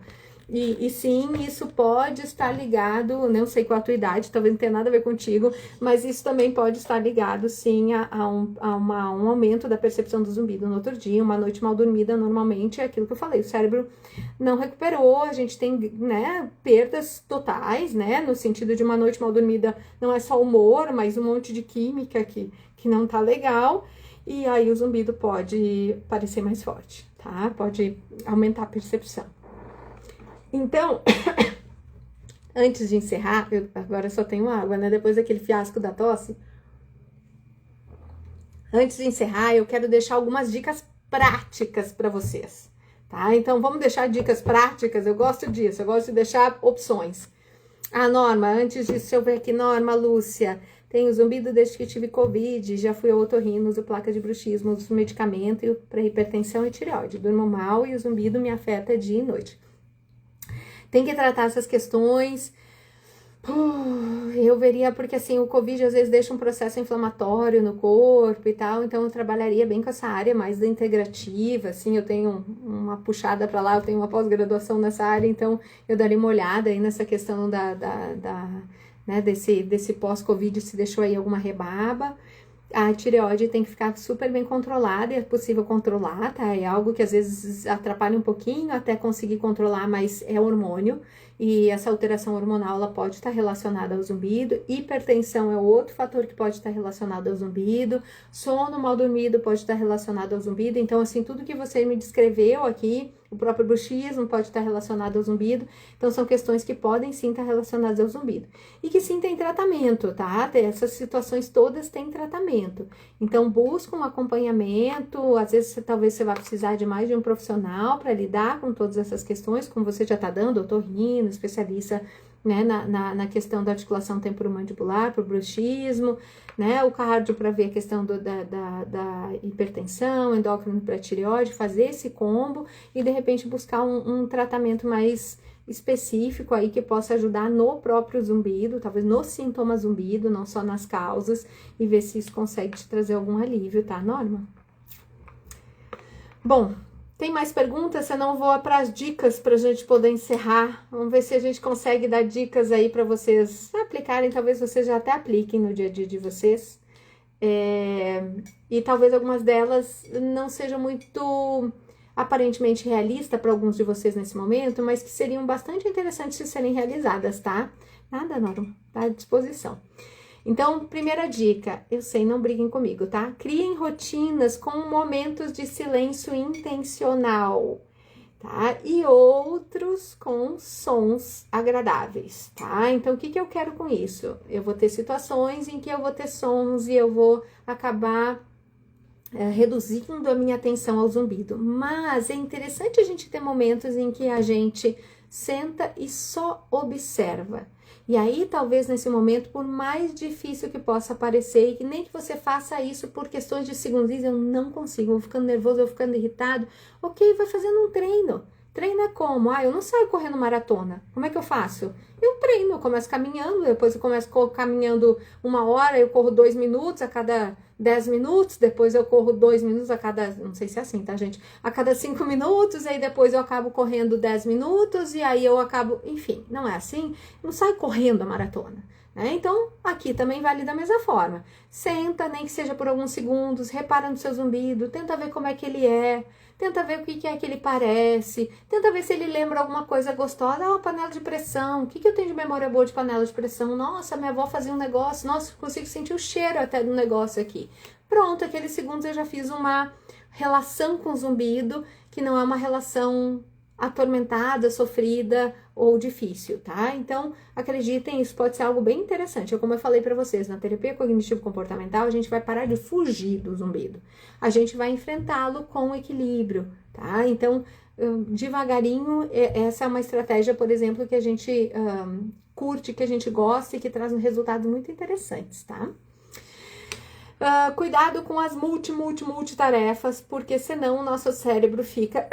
E sim, isso pode estar ligado, não sei qual a tua idade, talvez não tenha nada a ver contigo, mas isso também pode estar ligado, sim, a um aumento da percepção do zumbido no outro dia. Uma noite mal dormida, normalmente, é aquilo que eu falei, o cérebro não recuperou, a gente tem, né, perdas totais, né, no sentido de uma noite mal dormida não é só humor, mas um monte de química que não tá legal, e aí o zumbido pode parecer mais forte, tá? Pode aumentar a percepção. Então, antes de encerrar, agora só tenho água, né? Depois daquele fiasco da tosse. Antes de encerrar, eu quero deixar algumas dicas práticas para vocês, tá? Então, vamos deixar dicas práticas, eu gosto disso, eu gosto de deixar opções. Norma, antes disso, deixa eu ver aqui, Norma, Lúcia, tenho zumbido desde que tive Covid, já fui ao otorrino, uso placa de bruxismo, uso medicamento para hipertensão e tireoide. Durmo mal e o zumbido me afeta dia e noite. Tem que tratar essas questões. Eu veria, porque assim, o Covid às vezes deixa um processo inflamatório no corpo e tal, então eu trabalharia bem com essa área mais da integrativa, assim, eu tenho uma puxada para lá, eu tenho uma pós-graduação nessa área, então eu daria uma olhada aí nessa questão né, desse pós-Covid, se deixou aí alguma rebaba. A tireoide tem que ficar super bem controlada, é possível controlar, tá? É algo que às vezes atrapalha um pouquinho até conseguir controlar, mas é hormônio. E essa alteração hormonal, ela pode estar relacionada ao zumbido. Hipertensão é outro fator que pode estar relacionado ao zumbido. Sono mal dormido pode estar relacionado ao zumbido. Então, assim, tudo que você me descreveu aqui, o próprio bruxismo pode estar relacionado ao zumbido. Então, são questões que podem sim estar relacionadas ao zumbido. E que sim tem tratamento, tá? Essas situações todas têm tratamento. Então, busca um acompanhamento. Às vezes, talvez você vá precisar de mais de um profissional para lidar com todas essas questões, como você já está dando, otorrino, especialista, né, na questão da articulação temporomandibular, para o bruxismo, né, o cardio para ver a questão da hipertensão, endócrino para tireoide, fazer esse combo e de repente buscar um tratamento mais específico aí que possa ajudar no próprio zumbido, talvez no sintoma zumbido, não só nas causas, e ver se isso consegue te trazer algum alívio, tá, Norma? Bom, tem mais perguntas? Senão eu vou para as dicas para a gente poder encerrar. Vamos ver se a gente consegue dar dicas aí para vocês aplicarem. Talvez vocês já até apliquem no dia a dia de vocês. E talvez algumas delas não sejam muito aparentemente realistas para alguns de vocês nesse momento, mas que seriam bastante interessantes de serem realizadas, tá? Nada, Nora, tá à disposição. Então, primeira dica, eu sei, não briguem comigo, tá? Criem rotinas com momentos de silêncio intencional, tá? E outros com sons agradáveis, tá? Então, o que eu quero com isso? Eu vou ter situações em que eu vou ter sons e eu vou acabar reduzindo a minha atenção ao zumbido. Mas é interessante a gente ter momentos em que a gente senta e só observa. E aí, talvez nesse momento, por mais difícil que possa parecer, e que nem que você faça isso por questões de segundos, eu não consigo, eu vou ficando nervoso, eu vou ficando irritado, ok, vai fazendo um treino. Treino é como? Eu não saio correndo maratona. Como é que eu faço? Eu treino, eu começo caminhando, depois eu começo caminhando 1 hora, eu corro 2 minutos a cada 10 minutos, depois eu corro 2 minutos a cada, não sei se é assim, tá, gente? A cada 5 minutos, aí depois eu acabo correndo 10 minutos, e aí eu acabo, enfim, não é assim? Não saio correndo a maratona. Então, aqui também vale da mesma forma. Senta, nem que seja por alguns segundos, repara no seu zumbido, tenta ver como é que ele é, tenta ver o que é que ele parece, tenta ver se ele lembra alguma coisa gostosa. Uma panela de pressão, o que eu tenho de memória boa de panela de pressão? Nossa, minha avó fazia um negócio, nossa, consigo sentir o cheiro até do negócio aqui. Pronto, aqueles segundos eu já fiz uma relação com o zumbido, que não é uma relação atormentada, sofrida ou difícil, tá? Então, acreditem, isso pode ser algo bem interessante. Como eu falei para vocês, na terapia cognitivo-comportamental, a gente vai parar de fugir do zumbido. A gente vai enfrentá-lo com equilíbrio, tá? Então, devagarinho, essa é uma estratégia, por exemplo, que a gente curte, que a gente gosta e que traz resultados muito interessantes, tá? Cuidado com as multitarefas, porque senão o nosso cérebro fica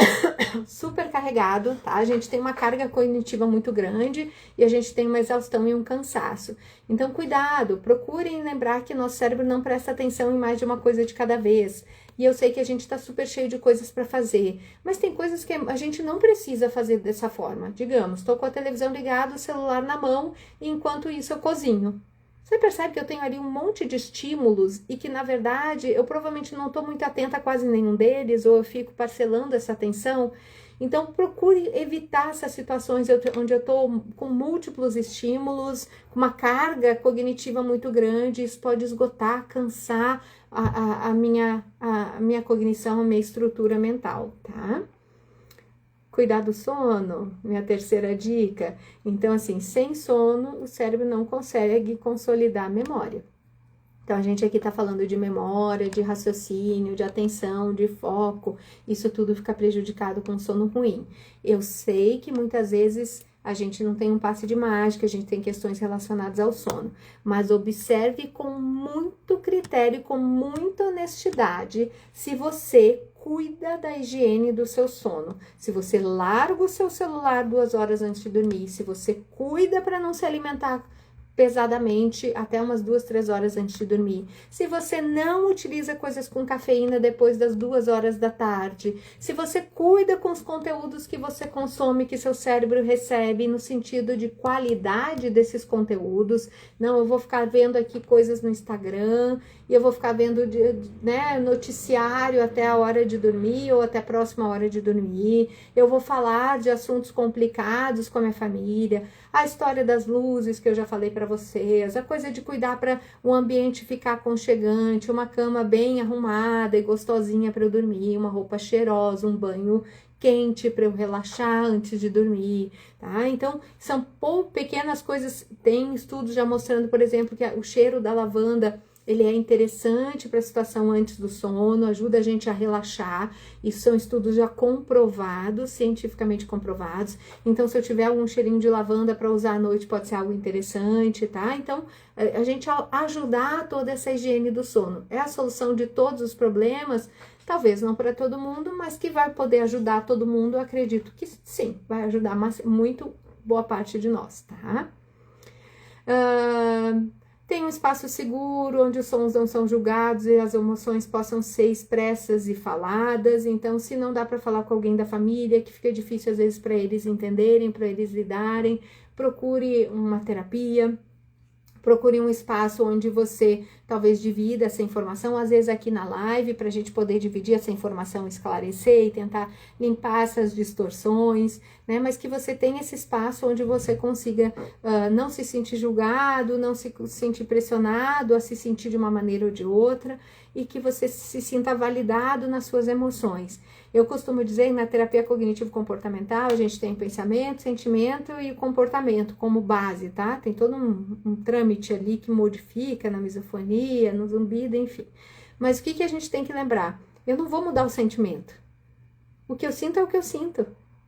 super carregado, tá? A gente tem uma carga cognitiva muito grande e a gente tem uma exaustão e um cansaço. Então, cuidado, procurem lembrar que nosso cérebro não presta atenção em mais de uma coisa de cada vez. E eu sei que a gente tá super cheio de coisas para fazer, mas tem coisas que a gente não precisa fazer dessa forma. Digamos, tô com a televisão ligada, o celular na mão, e enquanto isso eu cozinho. Você percebe que eu tenho ali um monte de estímulos e que, na verdade, eu provavelmente não estou muito atenta a quase nenhum deles, ou eu fico parcelando essa atenção. Então, procure evitar essas situações onde eu estou com múltiplos estímulos, com uma carga cognitiva muito grande. Isso pode esgotar, cansar a minha cognição, a minha estrutura mental, tá? Cuidar do sono, minha terceira dica. Então, assim, sem sono, o cérebro não consegue consolidar a memória. Então, a gente aqui tá falando de memória, de raciocínio, de atenção, de foco. Isso tudo fica prejudicado com sono ruim. Eu sei que muitas vezes a gente não tem um passe de mágica, a gente tem questões relacionadas ao sono. Mas observe com muito critério, com muita honestidade, se você cuida da higiene do seu sono. Se você larga o seu celular 2 horas antes de dormir, se você cuida para não se alimentar pesadamente até umas 2, 3 horas antes de dormir. Se você não utiliza coisas com cafeína depois das 2 horas da tarde. Se você cuida com os conteúdos que você consome, que seu cérebro recebe, no sentido de qualidade desses conteúdos. Não, eu vou ficar vendo aqui coisas no Instagram e eu vou ficar vendo noticiário até a hora de dormir ou até a próxima hora de dormir. Eu vou falar de assuntos complicados com a minha família. A história das luzes que eu já falei para vocês, a coisa de cuidar para o ambiente ficar aconchegante, uma cama bem arrumada e gostosinha para eu dormir, uma roupa cheirosa, um banho quente para eu relaxar antes de dormir, tá? Então, são pequenas coisas, tem estudos já mostrando, por exemplo, que o cheiro da lavanda, ele é interessante para a situação antes do sono, ajuda a gente a relaxar. Isso são estudos já comprovados, cientificamente comprovados. Então, se eu tiver algum cheirinho de lavanda para usar à noite, pode ser algo interessante, tá? Então, a gente ajudar toda essa higiene do sono. É a solução de todos os problemas? Talvez não para todo mundo, mas que vai poder ajudar todo mundo, eu acredito que sim, vai ajudar muito boa parte de nós, tá? Tem um espaço seguro, onde os sons não são julgados e as emoções possam ser expressas e faladas. Então, se não dá para falar com alguém da família, que fica difícil às vezes para eles entenderem, para eles lidarem, procure uma terapia. Procure um espaço onde você talvez divida essa informação, às vezes aqui na live, para a gente poder dividir essa informação, esclarecer e tentar limpar essas distorções, né? Mas que você tenha esse espaço onde você consiga não se sentir julgado, não se sentir pressionado a se sentir de uma maneira ou de outra, e que você se sinta validado nas suas emoções. Eu costumo dizer que na terapia cognitivo-comportamental a gente tem pensamento, sentimento e comportamento como base, tá? Tem todo um trâmite ali que modifica na misofonia, no zumbido, enfim. Mas o que a gente tem que lembrar? Eu não vou mudar o sentimento. O que eu sinto é o que eu sinto.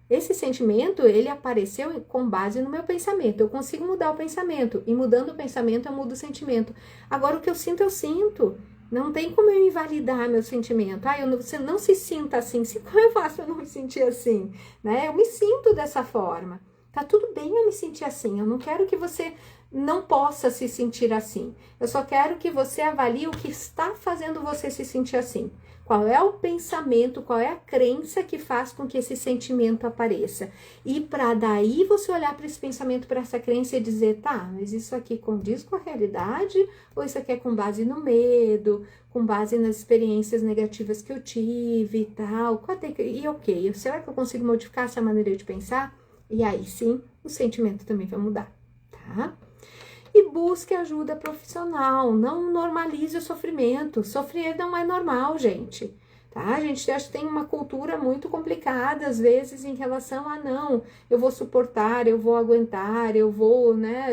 Esse sentimento, ele apareceu com base no meu pensamento. Eu consigo mudar o pensamento. E mudando o pensamento, eu mudo o sentimento. Agora, o que eu sinto, eu sinto. Não tem como eu invalidar meu sentimento. Você não se sinta assim. Como eu faço pra não me sentir assim? Né? Eu me sinto dessa forma. Tá tudo bem eu me sentir assim. Eu não quero que você não possa se sentir assim. Eu só quero que você avalie o que está fazendo você se sentir assim. Qual é o pensamento, qual é a crença que faz com que esse sentimento apareça. E para daí você olhar para esse pensamento, para essa crença e dizer, tá, mas isso aqui condiz com a realidade? Ou isso aqui é com base no medo, com base nas experiências negativas que eu tive e tal? E ok, será que eu consigo modificar essa maneira de pensar? E aí sim, o sentimento também vai mudar, tá? E busque ajuda profissional, não normalize o sofrimento. Sofrer não é normal, gente. Tá? A gente acha que tem uma cultura muito complicada, às vezes, em relação a não, eu vou suportar, eu vou aguentar, eu vou, né,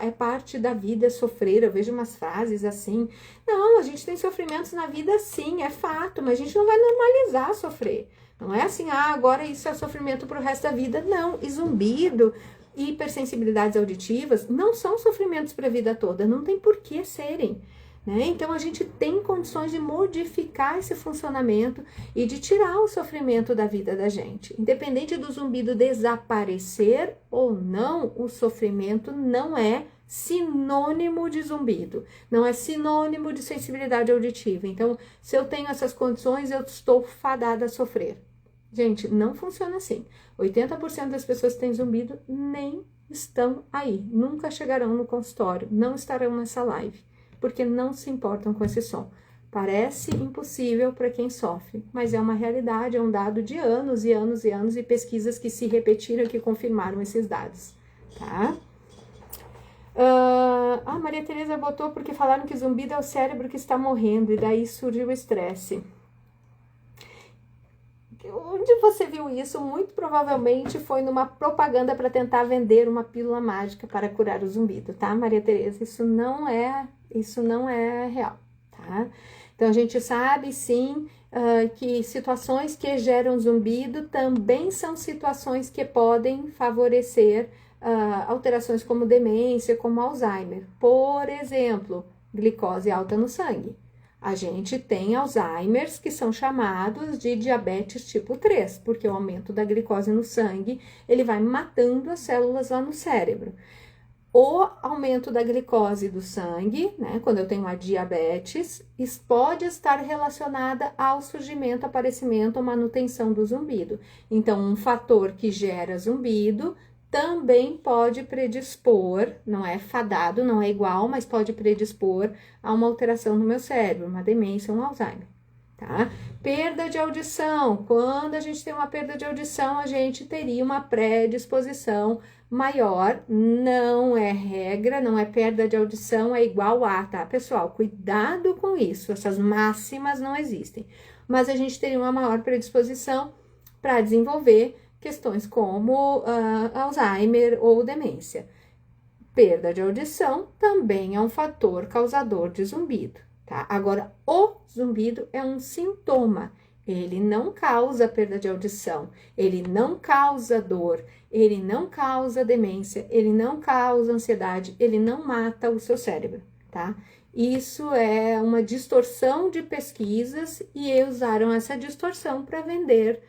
é parte da vida sofrer. Eu vejo umas frases assim, não, a gente tem sofrimentos na vida sim, é fato, mas a gente não vai normalizar sofrer. Não é assim, agora isso é sofrimento pro resto da vida, não. E zumbido, hipersensibilidades auditivas não são sofrimentos para a vida toda, não tem por que serem, né? Então a gente tem condições de modificar esse funcionamento e de tirar o sofrimento da vida da gente. Independente do zumbido desaparecer ou não, o sofrimento não é sinônimo de zumbido, não é sinônimo de sensibilidade auditiva. Então, se eu tenho essas condições, eu estou fadada a sofrer. Gente, não funciona assim. 80% das pessoas que têm zumbido nem estão aí, nunca chegarão no consultório, não estarão nessa live, porque não se importam com esse som. Parece impossível para quem sofre, mas é uma realidade, é um dado de anos e anos e anos e pesquisas que se repetiram que confirmaram esses dados, tá? Maria Tereza botou porque falaram que zumbido é o cérebro que está morrendo e daí surgiu o estresse. Onde você viu isso? Muito provavelmente foi numa propaganda para tentar vender uma pílula mágica para curar o zumbido, tá, Maria Tereza? Isso não é real, tá? Então, a gente sabe, sim, que situações que geram zumbido também são situações que podem favorecer alterações como demência, como Alzheimer. Por exemplo, glicose alta no sangue. A gente tem Alzheimer's que são chamados de diabetes tipo 3, porque o aumento da glicose no sangue, ele vai matando as células lá no cérebro. O aumento da glicose do sangue, né, quando eu tenho a diabetes, pode estar relacionada ao surgimento, aparecimento ou manutenção do zumbido. Então, um fator que gera zumbido também pode predispor, não é fadado, não é igual, mas pode predispor a uma alteração no meu cérebro, uma demência, um Alzheimer, tá? Perda de audição. Quando a gente tem uma perda de audição, a gente teria uma predisposição maior. Não é regra, não é perda de audição, é igual a, tá? Pessoal, cuidado com isso, essas máximas não existem. Mas a gente teria uma maior predisposição para desenvolver questões como Alzheimer ou demência. Perda de audição também é um fator causador de zumbido, tá? Agora, o zumbido é um sintoma. Ele não causa perda de audição, ele não causa dor, ele não causa demência, ele não causa ansiedade, ele não mata o seu cérebro, tá? Isso é uma distorção de pesquisas e usaram essa distorção para vender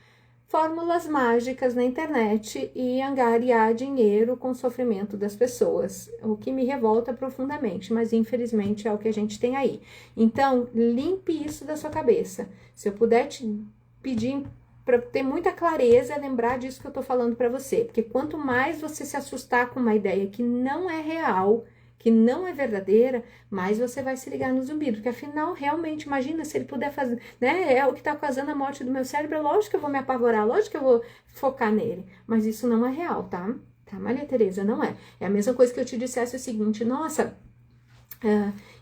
fórmulas mágicas na internet e angariar dinheiro com o sofrimento das pessoas, o que me revolta profundamente, mas infelizmente é o que a gente tem aí. Então, limpe isso da sua cabeça. Se eu puder te pedir para ter muita clareza, lembrar disso que eu tô falando para você, porque quanto mais você se assustar com uma ideia que não é real, que não é verdadeira, mais você vai se ligar no zumbido, porque afinal, realmente, imagina se ele puder fazer, né, é o que está causando a morte do meu cérebro, lógico que eu vou me apavorar, lógico que eu vou focar nele, mas isso não é real, tá? Tá, Maria Tereza, não é. É a mesma coisa que eu te dissesse o seguinte, nossa,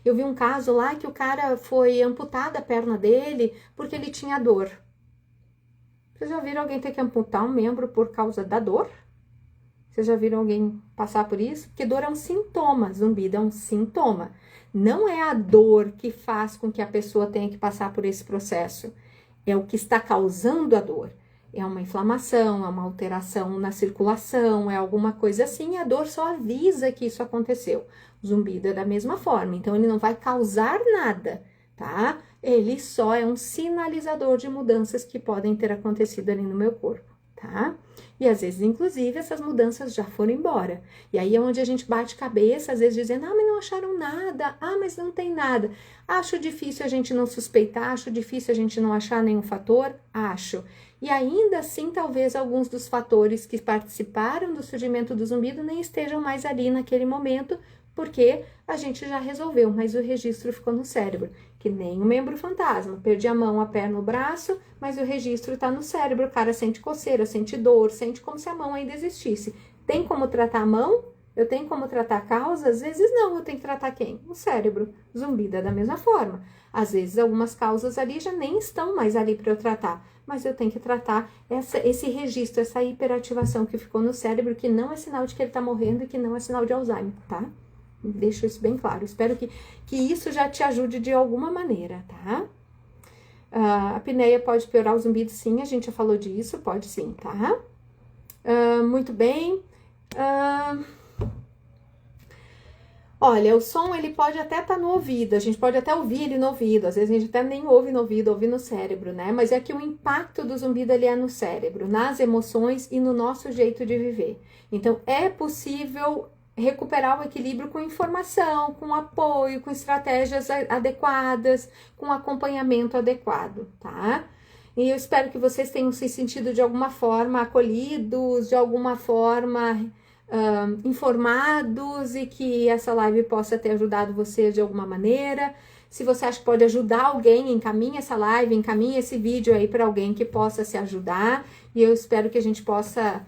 eu vi um caso lá que o cara foi amputada a perna dele porque ele tinha dor. Vocês já viram alguém ter que amputar um membro por causa da dor? Vocês já viram alguém passar por isso? Porque dor é um sintoma, zumbido é um sintoma. Não é a dor que faz com que a pessoa tenha que passar por esse processo. É o que está causando a dor. É uma inflamação, é uma alteração na circulação, é alguma coisa assim, e a dor só avisa que isso aconteceu. O zumbido é da mesma forma, então ele não vai causar nada, tá? Ele só é um sinalizador de mudanças que podem ter acontecido ali no meu corpo, tá? E às vezes, inclusive, essas mudanças já foram embora. E aí é onde a gente bate cabeça, às vezes dizendo, mas não acharam nada, mas não tem nada. Acho difícil a gente não suspeitar, acho difícil a gente não achar nenhum fator, acho. E ainda assim, talvez alguns dos fatores que participaram do surgimento do zumbido nem estejam mais ali naquele momento, porque a gente já resolveu, mas o registro ficou no cérebro, que nem o membro fantasma. Perdi a mão, a perna, o braço, mas o registro está no cérebro. O cara sente coceira, sente dor, sente como se a mão ainda existisse. Tem como tratar a mão? Eu tenho como tratar a causa? Às vezes não, eu tenho que tratar quem? O cérebro. Zumbido é da mesma forma. Às vezes algumas causas ali já nem estão mais ali para eu tratar, mas eu tenho que tratar esse registro, essa hiperativação que ficou no cérebro, que não é sinal de que ele está morrendo e que não é sinal de Alzheimer, tá? Deixo isso bem claro. Espero que isso já te ajude de alguma maneira, tá? A apneia pode piorar o zumbido, sim, a gente já falou disso, pode sim, tá? Muito bem. Olha, o som, ele pode até estar no ouvido, a gente pode até ouvir ele no ouvido, às vezes a gente até nem ouve no ouvido, ouve no cérebro, né? Mas é que o impacto do zumbido, ele é no cérebro, nas emoções e no nosso jeito de viver. Então, é possível recuperar o equilíbrio com informação, com apoio, com estratégias adequadas, com acompanhamento adequado, tá? E eu espero que vocês tenham se sentido de alguma forma acolhidos, de alguma forma informados, e que essa live possa ter ajudado você de alguma maneira. Se você acha que pode ajudar alguém, encaminhe essa live, encaminhe esse vídeo aí para alguém que possa se ajudar, e eu espero que a gente possa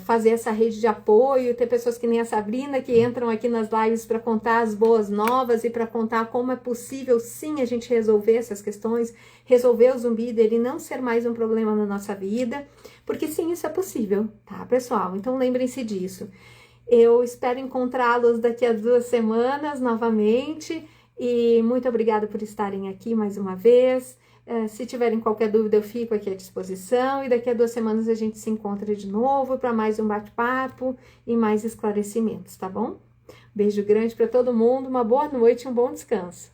fazer essa rede de apoio, ter pessoas que nem a Sabrina, que entram aqui nas lives para contar as boas novas e para contar como é possível sim a gente resolver essas questões, resolver o zumbido, ele não ser mais um problema na nossa vida, porque sim, isso é possível, tá, pessoal? Então lembrem-se disso. Eu espero encontrá-los daqui a 2 semanas novamente, e muito obrigada por estarem aqui mais uma vez. Se tiverem qualquer dúvida, eu fico aqui à disposição, e daqui a 2 semanas a gente se encontra de novo para mais um bate-papo e mais esclarecimentos, tá bom? Beijo grande para todo mundo, uma boa noite e um bom descanso.